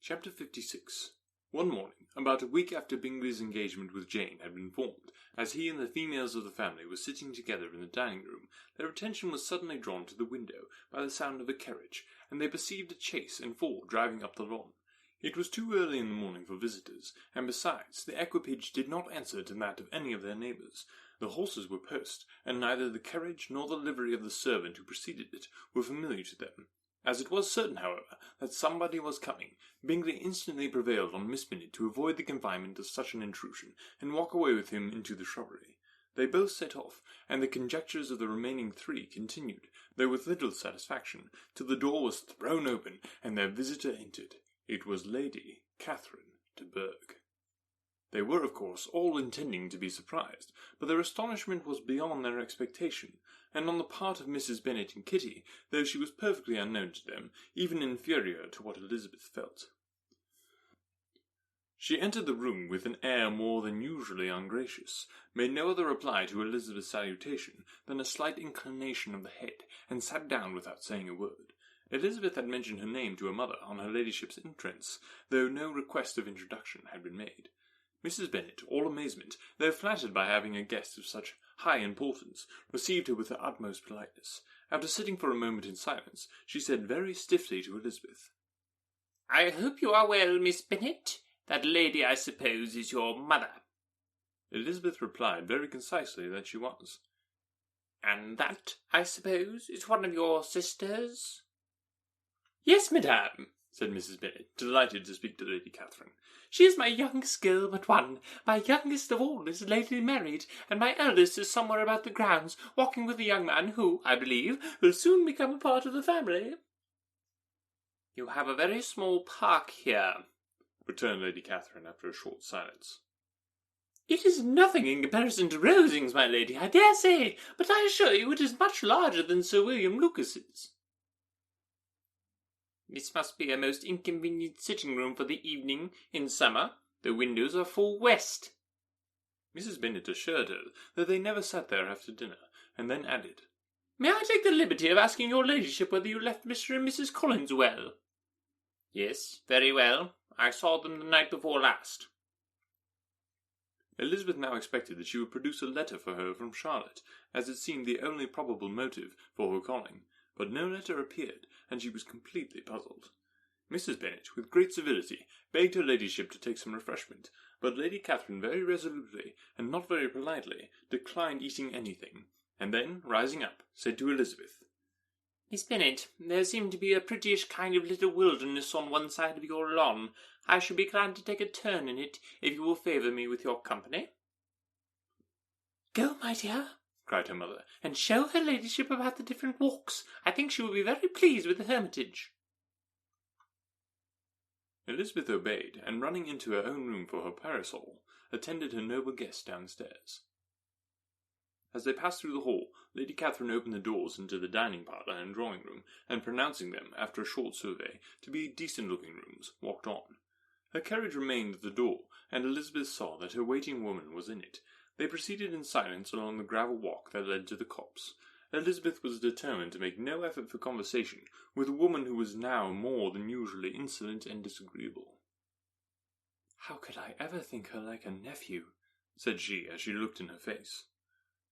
Chapter 56. One morning, about a week after Bingley's engagement with Jane had been formed, as he and the females of the family were sitting together in the dining room, their attention was suddenly drawn to the window by the sound of a carriage, and they perceived a chaise and 4 driving up the lawn. It was too early in the morning for visitors, and besides, the equipage did not answer to that of any of their neighbours. The horses were post, and neither the carriage nor the livery of the servant who preceded it were familiar to them. As it was certain, however, that somebody was coming, Bingley instantly prevailed on Miss Bennet to avoid the confinement of such an intrusion, and walk away with him into the shrubbery. They both set off, and the conjectures of the remaining 3 continued, though with little satisfaction, till the door was thrown open, and their visitor entered. It was Lady Catherine de Bourgh. They were, of course, all intending to be surprised, but their astonishment was beyond their expectation, and on the part of Mrs. Bennet and Kitty, though she was perfectly unknown to them, even inferior to what Elizabeth felt. She entered the room with an air more than usually ungracious, made no other reply to Elizabeth's salutation than a slight inclination of the head, and sat down without saying a word. Elizabeth had mentioned her name to her mother on her ladyship's entrance, though no request of introduction had been made. Mrs. Bennet, all amazement, though flattered by having a guest of such high importance, received her with the utmost politeness. After sitting for a moment in silence, she said very stiffly to Elizabeth, "I hope you are well, Miss Bennet. That lady, I suppose, is your mother." Elizabeth replied very concisely that she was. "And that, I suppose, is one of your sisters?" "Yes, madame," said Mrs. Bennet, delighted to speak to Lady Catherine. "She is my youngest girl but one. My youngest of all is lately married, and my eldest is somewhere about the grounds, walking with a young man who, I believe, will soon become a part of the family." "You have a very small park here," returned Lady Catherine after a short silence. "It is nothing in comparison to Rosings, my lady, I dare say, but I assure you it is much larger than Sir William Lucas's." "This must be a most inconvenient sitting-room for the evening in summer. The windows are full west." Mrs. Bennet assured her that they never sat there after dinner, and then added, "May I take the liberty of asking your ladyship whether you left Mr. and Mrs. Collins well?" "Yes, very well. I saw them the night before last." Elizabeth now expected that she would produce a letter for her from Charlotte, as it seemed the only probable motive for her calling, but no letter appeared, and she was completely puzzled. Mrs. Bennet, with great civility, begged her ladyship to take some refreshment, but Lady Catherine very resolutely, and not very politely, declined eating anything, and then, rising up, said to Elizabeth, "Miss Bennet, there seemed to be a prettyish kind of little wilderness on one side of your lawn. I shall be glad to take a turn in it, if you will favour me with your company." "Go, my dear," cried her mother, "and show her ladyship about the different walks. I think she will be very pleased with the hermitage." Elizabeth obeyed, and running into her own room for her parasol, attended her noble guest downstairs. As they passed through the hall, Lady Catherine opened the doors into the dining parlour and drawing-room, and pronouncing them, after a short survey, to be decent-looking rooms, walked on. Her carriage remained at the door, and Elizabeth saw that her waiting woman was in it. They proceeded in silence along the gravel walk that led to the copse. Elizabeth was determined to make no effort for conversation with a woman who was now more than usually insolent and disagreeable. "How could I ever think her like a nephew?" said she, as she looked in her face.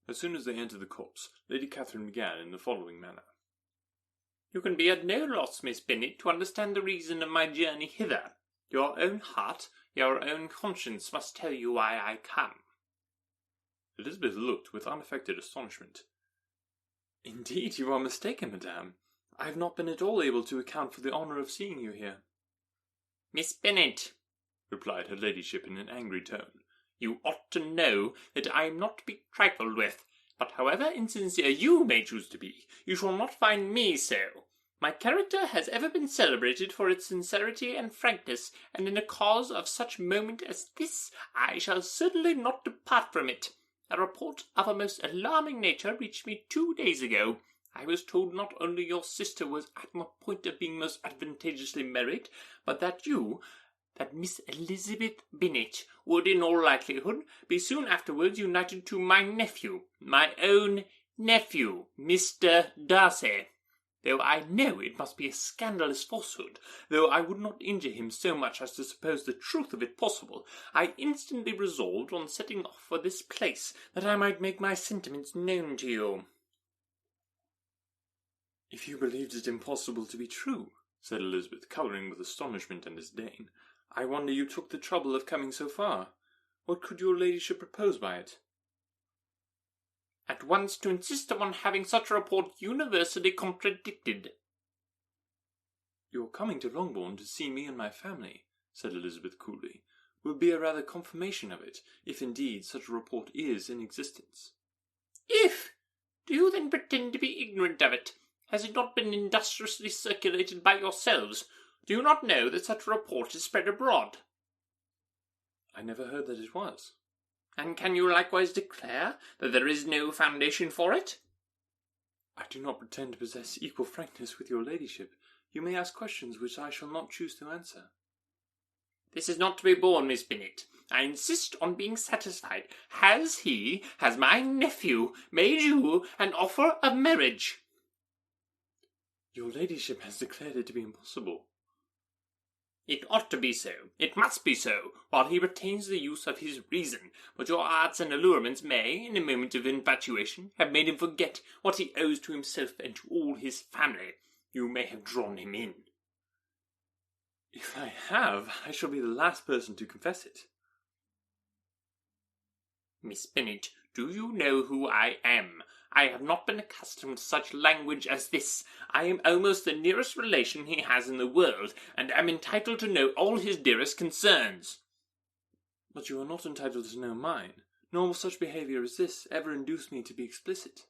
As soon as they entered the copse, Lady Catherine began in the following manner. "You can be at no loss, Miss Bennet, to understand the reason of my journey hither. Your own heart, your own conscience must tell you why I come." Elizabeth looked with unaffected astonishment. "Indeed, you are mistaken, madame. I have not been at all able to account for the honour of seeing you here." "Miss Bennet," replied her ladyship in an angry tone, "you ought to know that I am not to be trifled with, but however insincere you may choose to be, you shall not find me so. My character has ever been celebrated for its sincerity and frankness, and in a cause of such moment as this, I shall certainly not depart from it. A report of a most alarming nature reached me 2 days ago. I was told not only your sister was at the point of being most advantageously married, but that Miss Elizabeth Bennet would in all likelihood be soon afterwards united to my nephew, my own nephew, Mr. Darcy. Though I know it must be a scandalous falsehood, though I would not injure him so much as to suppose the truth of it possible, I instantly resolved on setting off for this place, that I might make my sentiments known to you." "If you believed it impossible to be true," said Elizabeth, colouring with astonishment and disdain, "I wonder you took the trouble of coming so far. What could your ladyship propose by it?" "At once to insist upon having such a report universally contradicted." "Your coming to Longbourn to see me and my family," said Elizabeth coolly, "will be a rather confirmation of it, if indeed such a report is in existence." "If! Do you then pretend to be ignorant of it? Has it not been industriously circulated by yourselves? Do you not know that such a report is spread abroad?" "I never heard that it was." "And can you likewise declare that there is no foundation for it?" "I do not pretend to possess equal frankness with your ladyship. You may ask questions which I shall not choose to answer." "This is not to be borne, Miss Bennet. I insist on being satisfied. Has my nephew, made you an offer of marriage?" "Your ladyship has declared it to be impossible." "It ought to be so. It must be so, while he retains the use of his reason. But your arts and allurements may, in a moment of infatuation, have made him forget what he owes to himself and to all his family. You may have drawn him in." "If I have, I shall be the last person to confess it." "Miss Bennet, do you know who I am? I have not been accustomed to such language as this. I am almost the nearest relation he has in the world, and am entitled to know all his dearest concerns." "But you are not entitled to know mine, nor will such behaviour as this ever induce me to be explicit."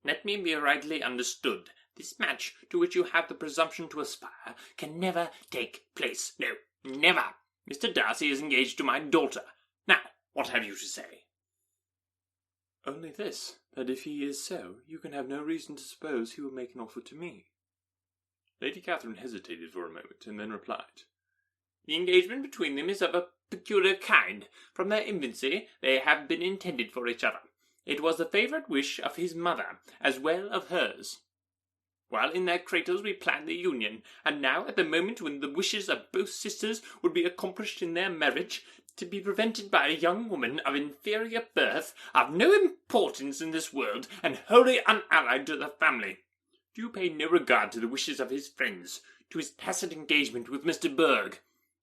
"Let me be rightly understood. This match, to which you have the presumption to aspire, can never take place. No, never. Mr. Darcy is engaged to my daughter. Now, what have you to say?" "Only this, that if he is so, you can have no reason to suppose he will make an offer to me." Lady Catherine hesitated for a moment, and then replied, "The engagement between them is of a peculiar kind. From their infancy they have been intended for each other. It was the favourite wish of his mother, as well of hers. While in their cradles we planned the union, and now, at the moment when the wishes of both sisters would be accomplished in their marriage, to be prevented by a young woman of inferior birth, of no importance in this world, and wholly unallied to the family. Do you pay no regard to the wishes of his friends, to his tacit engagement with Mr. Berg?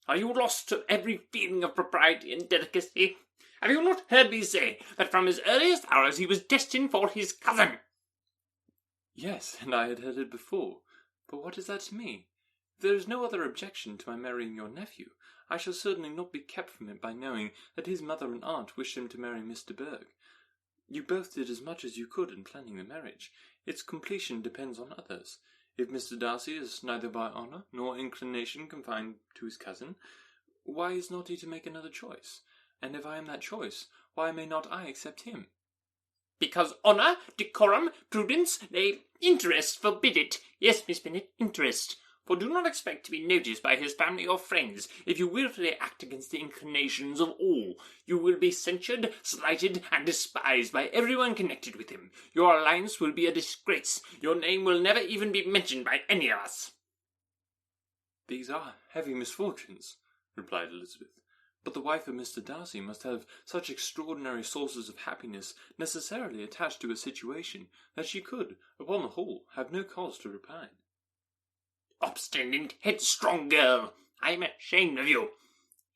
Are you lost to every feeling of propriety and delicacy? Have you not heard me say that from his earliest hours he was destined for his cousin?" "Yes, and I had heard it before. But what is that to me? If there is no other objection to my marrying your nephew, I shall certainly not be kept from it by knowing that his mother and aunt wished him to marry Mr. Berg. You both did as much as you could in planning the marriage. Its completion depends on others. If Mr. Darcy is neither by honour nor inclination confined to his cousin, why is not he to make another choice? And if I am that choice, why may not I accept him?" "Because honour, decorum, prudence, nay, interest forbid it. Yes, Miss Bennet, interest. For do not expect to be noticed by his family or friends. If you wilfully act against the inclinations of all, you will be censured, slighted, and despised by everyone connected with him. Your alliance will be a disgrace. Your name will never even be mentioned by any of us." "These are heavy misfortunes," replied Elizabeth. "But the wife of Mr. Darcy must have such extraordinary sources of happiness necessarily attached to a situation that she could, upon the whole, have no cause to repine." "Obstinate, headstrong girl! I am ashamed of you.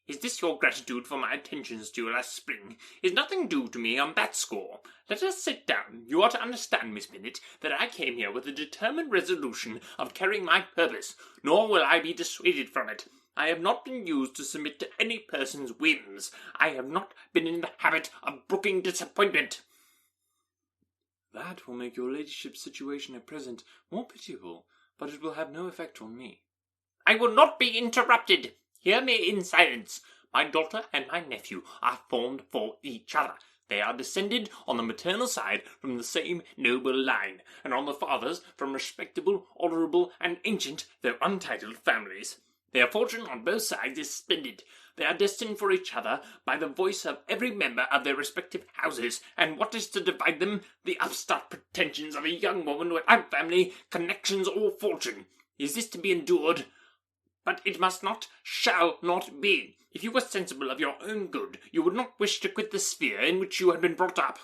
Is this your gratitude for my attentions to you last spring? Is nothing due to me on that score? Let us sit down. You are to understand, Miss Bennet, that I came here with a determined resolution of carrying my purpose, nor will I be dissuaded from it. I have not been used to submit to any person's whims. I have not been in the habit of brooking disappointment." "That will make your ladyship's situation at present more pitiable, but it will have no effect on me." "I will not be interrupted. Hear me in silence. My daughter and my nephew are formed for each other. They are descended on the maternal side from the same noble line, and on the father's from respectable, honourable, and ancient, though untitled families. Their fortune on both sides is splendid. They are destined for each other by the voice of every member of their respective houses, and what is to divide them? The upstart pretensions of a young woman without family, connections, or fortune. Is this to be endured? But it must not, shall not be. If you were sensible of your own good, you would not wish to quit the sphere in which you had been brought up."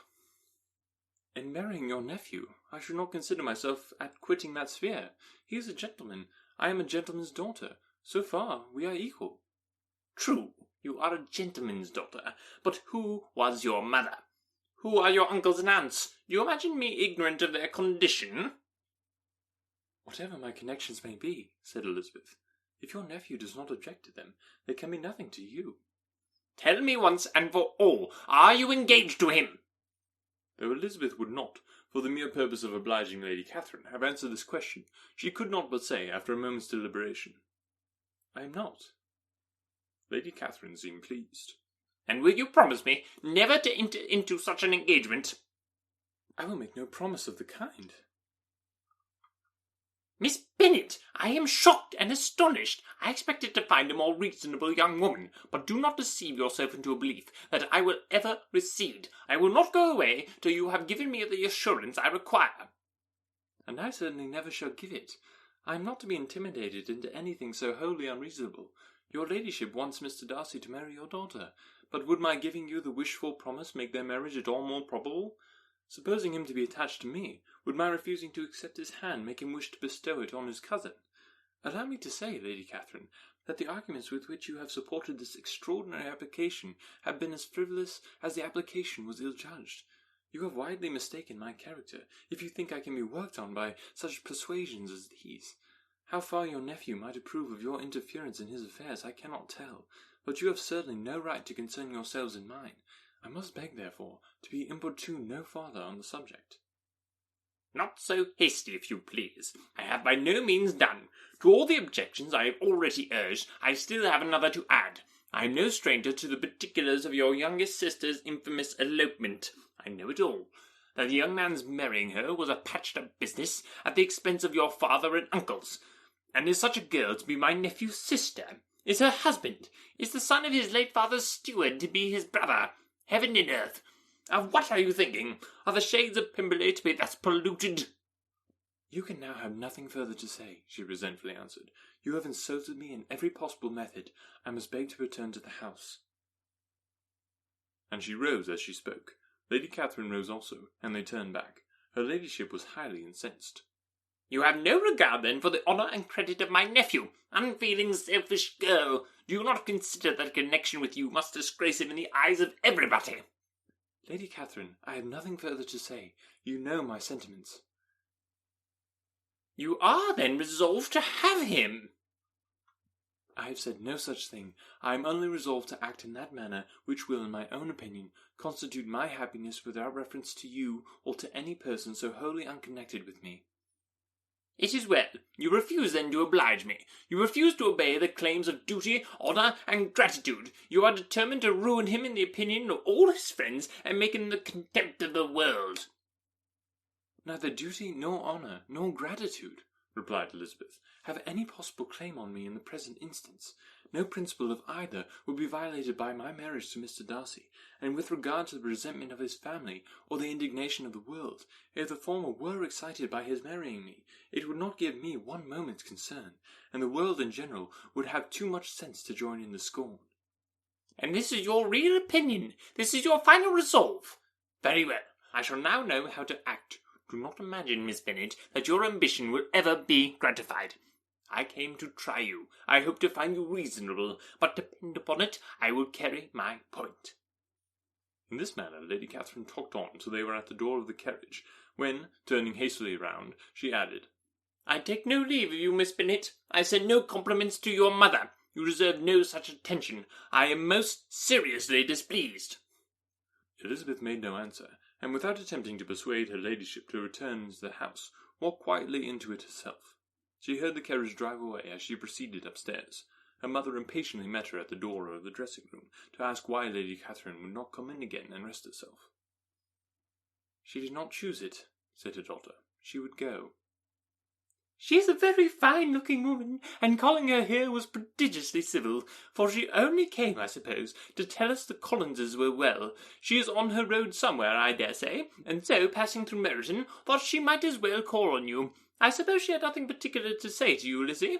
"In marrying your nephew, I should not consider myself at quitting that sphere. He is a gentleman. I am a gentleman's daughter. So far, we are equal." "True, you are a gentleman's daughter, but who was your mother? Who are your uncles and aunts? Do you imagine me ignorant of their condition?" "Whatever my connections may be," said Elizabeth, "if your nephew does not object to them, they can be nothing to you." "Tell me once and for all, are you engaged to him?" Though Elizabeth would not, for the mere purpose of obliging Lady Catherine, have answered this question, she could not but say, after a moment's deliberation, "I am not." Lady Catherine seemed pleased. "And will you promise me never to enter into such an engagement?" "I will make no promise of the kind." "Miss Bennet, I am shocked and astonished. I expected to find a more reasonable young woman, but do not deceive yourself into a belief that I will ever recede. I will not go away till you have given me the assurance I require." "And I certainly never shall give it. I am not to be intimidated into anything so wholly unreasonable. Your ladyship wants Mr. Darcy to marry your daughter, but would my giving you the wished-for promise make their marriage at all more probable? Supposing him to be attached to me, would my refusing to accept his hand make him wish to bestow it on his cousin? Allow me to say, Lady Catherine, that the arguments with which you have supported this extraordinary application have been as frivolous as the application was ill-judged. You have widely mistaken my character, if you think I can be worked on by such persuasions as these. How far your nephew might approve of your interference in his affairs I cannot tell, but you have certainly no right to concern yourselves in mine. I must beg, therefore, to be importuned no farther on the subject." "Not so hasty, if you please. I have by no means done. To all the objections I have already urged, I still have another to add. I am no stranger to the particulars of your youngest sister's infamous elopement. I know it all. That the young man's marrying her was a patched-up business at the expense of your father and uncles. And is such a girl to be my nephew's sister? Is her husband? Is the son of his late father's steward to be his brother? Heaven and earth! Of what are you thinking? Are the shades of Pemberley to be thus polluted?" "You can now have nothing further to say," she resentfully answered. "You have insulted me in every possible method. I must beg to return to the house." And she rose as she spoke. Lady Catherine rose also, and they turned back. Her ladyship was highly incensed. "You have no regard, then, for the honour and credit of my nephew. Unfeeling, selfish girl! Do you not consider that a connection with you must disgrace him in the eyes of everybody?" "Lady Catherine, I have nothing further to say. You know my sentiments." "You are, then, resolved to have him?" "I have said no such thing. I am only resolved to act in that manner which will, in my own opinion, constitute my happiness without reference to you or to any person so wholly unconnected with me." "It is well. You refuse, then, to oblige me. You refuse to obey the claims of duty, honour, and gratitude. You are determined to ruin him in the opinion of all his friends, and make him the contempt of the world." "Neither duty, nor honour, nor gratitude," replied Elizabeth, "have any possible claim on me in the present instance. No principle of either would be violated by my marriage to Mr. Darcy, and with regard to the resentment of his family, or the indignation of the world, if the former were excited by his marrying me, it would not give me one moment's concern, and the world in general would have too much sense to join in the scorn." "And this is your real opinion? This is your final resolve? Very well. I shall now know how to act. Do not imagine, Miss Bennet, that your ambition will ever be gratified. I came to try you. I hope to find you reasonable, but depend upon it, I will carry my point." In this manner Lady Catherine talked on till they were at the door of the carriage, when, turning hastily round, she added, "I take no leave of you, Miss Bennet. I send no compliments to your mother. You deserve no such attention. I am most seriously displeased." Elizabeth made no answer, and without attempting to persuade her ladyship to return into the house, walked quietly into it herself. She heard the carriage drive away as she proceeded upstairs. Her mother impatiently met her at the door of the dressing-room, to ask why Lady Catherine would not come in again and rest herself. "She did not choose it," said her daughter. "She would go." "She is a very fine-looking woman, and calling her here was prodigiously civil, for she only came, I suppose, to tell us the Collinses were well. She is on her road somewhere, I dare say, and so, passing through Meryton, thought she might as well call on you. I suppose she had nothing particular to say to you, Lizzie?"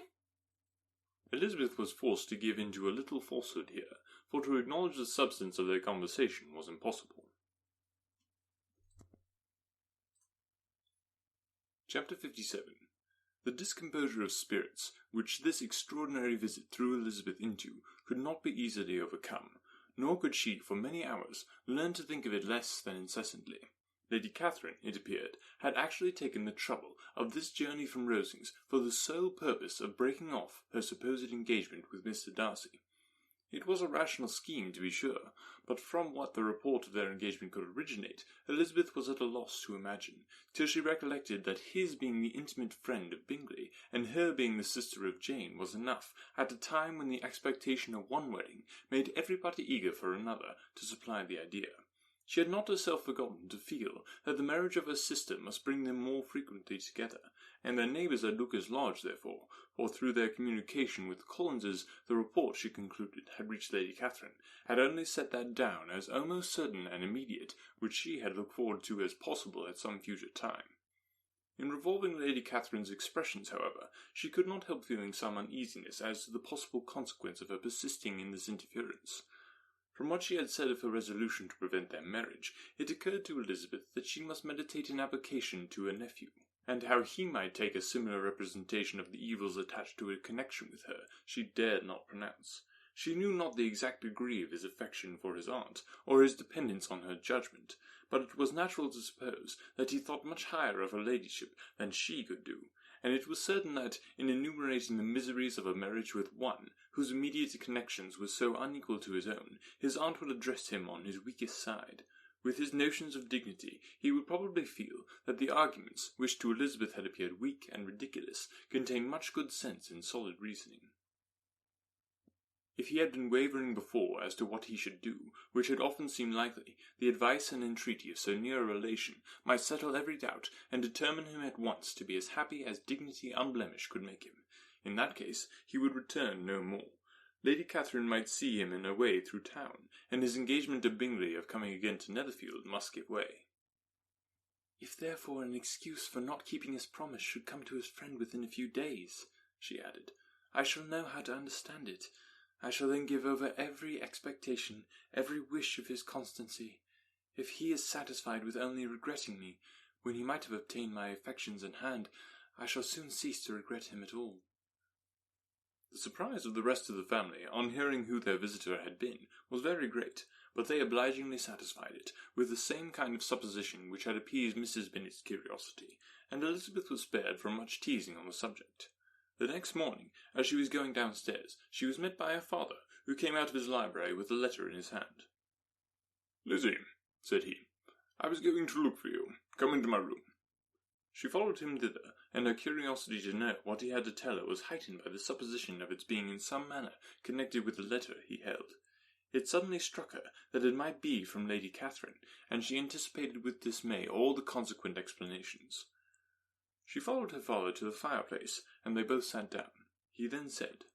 Elizabeth was forced to give in to a little falsehood here, for to acknowledge the substance of their conversation was impossible. Chapter 57. The discomposure of spirits which this extraordinary visit threw Elizabeth into could not be easily overcome, nor could she, for many hours, learn to think of it less than incessantly. Lady Catherine, it appeared, had actually taken the trouble of this journey from Rosings for the sole purpose of breaking off her supposed engagement with Mr. Darcy. It was a rational scheme, to be sure, but from what the report of their engagement could originate, Elizabeth was at a loss to imagine, till she recollected that his being the intimate friend of Bingley, and her being the sister of Jane, was enough, at a time when the expectation of one wedding made everybody eager for another, to supply the idea. She had not herself forgotten to feel that the marriage of her sister must bring them more frequently together, and their neighbours at Lucas Lodge, therefore, for through their communication with the Collinses, the report, she concluded, had reached Lady Catherine, had only set that down as almost certain and immediate, which she had looked forward to as possible at some future time. In revolving Lady Catherine's expressions, however, she could not help feeling some uneasiness as to the possible consequence of her persisting in this interference. From what she had said of her resolution to prevent their marriage, it occurred to Elizabeth that she must meditate an application to her nephew, and how he might take a similar representation of the evils attached to a connection with her, she dared not pronounce. She knew not the exact degree of his affection for his aunt, or his dependence on her judgment, but it was natural to suppose that he thought much higher of her ladyship than she could do, and it was certain that, in enumerating the miseries of a marriage with one, whose immediate connections were so unequal to his own, his aunt would address him on his weakest side. With his notions of dignity, he would probably feel that the arguments, which to Elizabeth had appeared weak and ridiculous, contained much good sense and solid reasoning. If he had been wavering before as to what he should do, which had often seemed likely, the advice and entreaty of so near a relation might settle every doubt, and determine him at once to be as happy as dignity unblemished could make him. In that case, he would return no more. Lady Catherine might see him in her way through town, and his engagement to Bingley of coming again to Netherfield must give way. If therefore an excuse for not keeping his promise should come to his friend within a few days, she added, I shall know how to understand it. I shall then give over every expectation, every wish of his constancy. If he is satisfied with only regretting me, when he might have obtained my affections in hand, I shall soon cease to regret him at all. The surprise of the rest of the family, on hearing who their visitor had been, was very great, but they obligingly satisfied it, with the same kind of supposition which had appeased Mrs. Bennet's curiosity, and Elizabeth was spared from much teasing on the subject. The next morning, as she was going downstairs, she was met by her father, who came out of his library with a letter in his hand. "Lizzie," said he, "I was going to look for you. Come into my room." She followed him thither, and her curiosity to know what he had to tell her was heightened by the supposition of its being in some manner connected with the letter he held. It suddenly struck her that it might be from Lady Catherine, and she anticipated with dismay all the consequent explanations. She followed her father to the fireplace, and they both sat down. He then said,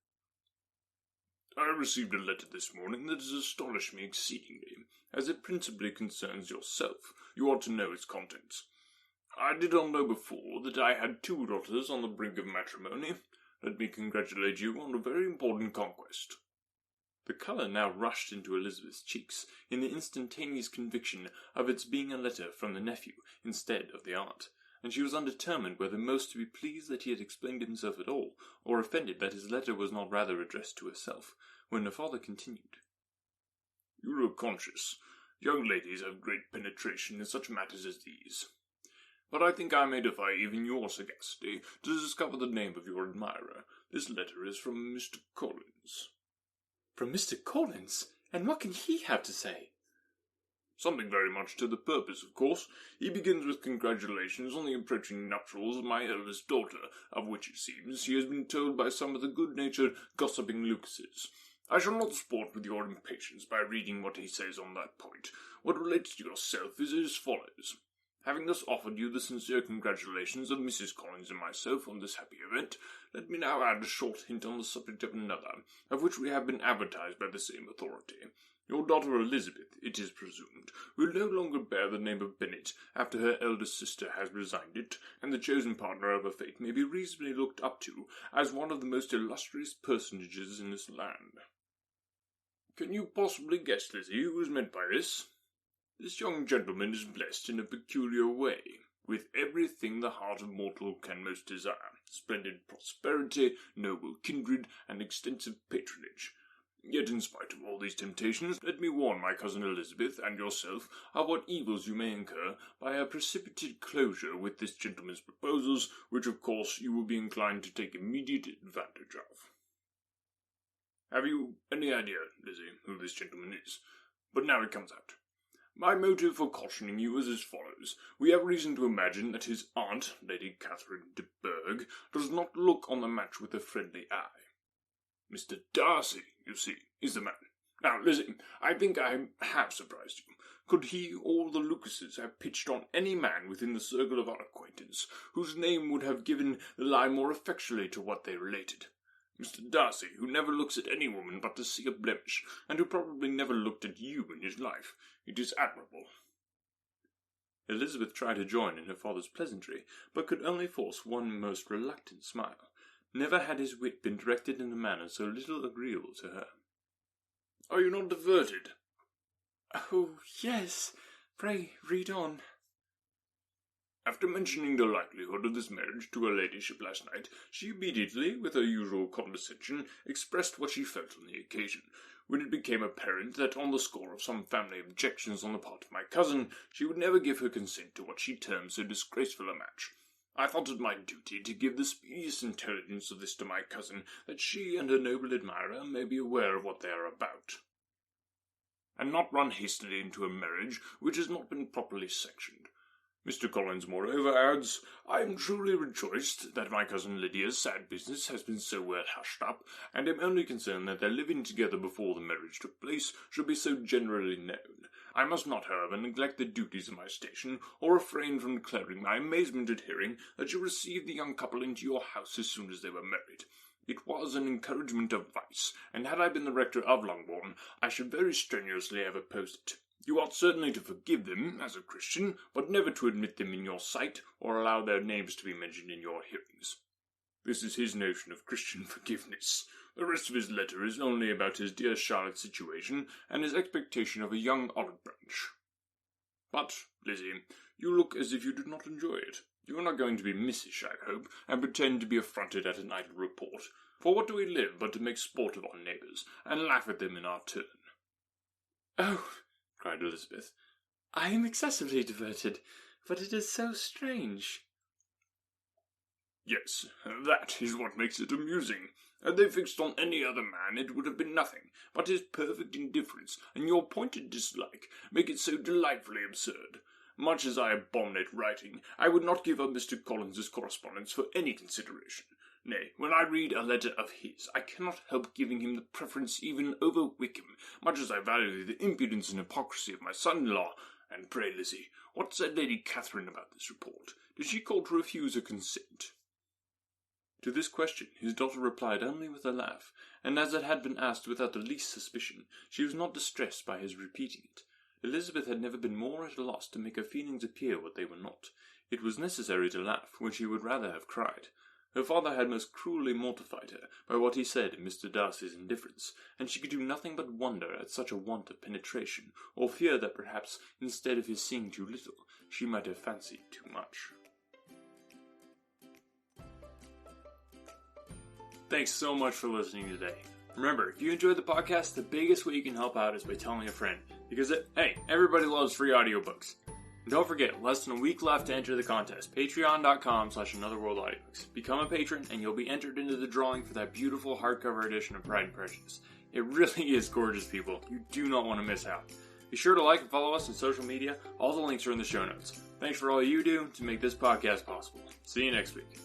"I received a letter this morning that has astonished me exceedingly. As it principally concerns yourself, you ought to know its contents. I did not know before that I had 2 daughters on the brink of matrimony. Let me congratulate you on a very important conquest." The colour now rushed into Elizabeth's cheeks, in the instantaneous conviction of its being a letter from the nephew instead of the aunt, and she was undetermined whether most to be pleased that he had explained himself at all, or offended that his letter was not rather addressed to herself, when her father continued. "You are conscious. Young ladies have great penetration in such matters as these. But I think I may defy even your sagacity to discover the name of your admirer. This letter is from Mr. Collins." "From Mr. Collins? And what can he have to say?" "Something very much to the purpose, of course. He begins with congratulations on the approaching nuptials of my eldest daughter, of which, it seems, he has been told by some of the good-natured, gossiping Lucases. I shall not sport with your impatience by reading what he says on that point. What relates to yourself is as follows. Having thus offered you the sincere congratulations of Mrs. Collins and myself on this happy event, let me now add a short hint on the subject of another, of which we have been advertised by the same authority. Your daughter Elizabeth, it is presumed, will no longer bear the name of Bennet after her eldest sister has resigned it, and the chosen partner of her fate may be reasonably looked up to as one of the most illustrious personages in this land. Can you possibly guess, Lizzie, who is meant by this? This young gentleman is blessed in a peculiar way with everything the heart of mortal can most desire: splendid prosperity, noble kindred, and extensive patronage. Yet, in spite of all these temptations, let me warn my cousin Elizabeth and yourself of what evils you may incur by a precipitate closure with this gentleman's proposals, which, of course, you will be inclined to take immediate advantage of. Have you any idea, Lizzie, who this gentleman is? But now it comes out. My motive for cautioning you is as follows. We have reason to imagine that his aunt, Lady Catherine de Bourgh, does not look on the match with a friendly eye. Mr. Darcy, you see, is the man. Now, Lizzie, I think I have surprised you. Could he or the Lucases have pitched on any man within the circle of our acquaintance, whose name would have given the lie more effectually to what they related? Mr. Darcy, who never looks at any woman but to see a blemish, and who probably never looked at you in his life. It is admirable." Elizabeth tried to join in her father's pleasantry, but could only force one most reluctant smile. Never had his wit been directed in a manner so little agreeable to her. "Are you not diverted?" "Oh, yes. Pray read on." After mentioning the likelihood of this marriage to her ladyship last night, she immediately, with her usual condescension, expressed what she felt on the occasion. When it became apparent that, on the score of some family objections on the part of my cousin, she would never give her consent to what she termed so disgraceful a match, I thought it my duty to give the speediest intelligence of this to my cousin, that she and her noble admirer may be aware of what they are about, and not run hastily into a marriage which has not been properly sanctioned. Mr. Collins, moreover, adds, I am truly rejoiced that my cousin Lydia's sad business has been so well hushed up, and am only concerned that their living together before the marriage took place should be so generally known. I must not, however, neglect the duties of my station, or refrain from declaring my amazement at hearing that you received the young couple into your house as soon as they were married. It was an encouragement of vice, and had I been the rector of Longbourn, I should very strenuously have opposed it. You ought certainly to forgive them, as a Christian, but never to admit them in your sight, or allow their names to be mentioned in your hearings. This is his notion of Christian forgiveness. The rest of his letter is only about his dear Charlotte's situation, and his expectation of a young olive branch. But, Lizzie, you look as if you did not enjoy it. You are not going to be missish, I hope, and pretend to be affronted at an idle report. For what do we live but to make sport of our neighbours, and laugh at them in our turn? Oh, cried Elizabeth, I am excessively diverted, but it is so strange. Yes, that is what makes it amusing. Had they fixed on any other man, it would have been nothing, but his perfect indifference, and your pointed dislike, make it so delightfully absurd. Much as I abominate writing, I would not give up Mr. Collins's correspondence for any consideration. Nay, when I read a letter of his, I cannot help giving him the preference even over Wickham, much as I value the impudence and hypocrisy of my son-in-law. And pray, Lizzie, what said Lady Catherine about this report? Did she call to refuse her consent? To this question his daughter replied only with a laugh, and as it had been asked without the least suspicion, she was not distressed by his repeating it. Elizabeth had never been more at a loss to make her feelings appear what they were not. It was necessary to laugh when she would rather have cried. Her father had most cruelly mortified her by what he said of Mr. Darcy's indifference, and she could do nothing but wonder at such a want of penetration, or fear that perhaps, instead of his seeing too little, she might have fancied too much. Thanks so much for listening today. Remember, if you enjoyed the podcast, the biggest way you can help out is by telling a friend, because everybody loves free audiobooks. And don't forget, less than a week left to enter the contest. Patreon.com/AnotherWorldAudiobooks. Become a patron and you'll be entered into the drawing for that beautiful hardcover edition of Pride and Prejudice. It really is gorgeous, people. You do not want to miss out. Be sure to like and follow us on social media. All the links are in the show notes. Thanks for all you do to make this podcast possible. See you next week.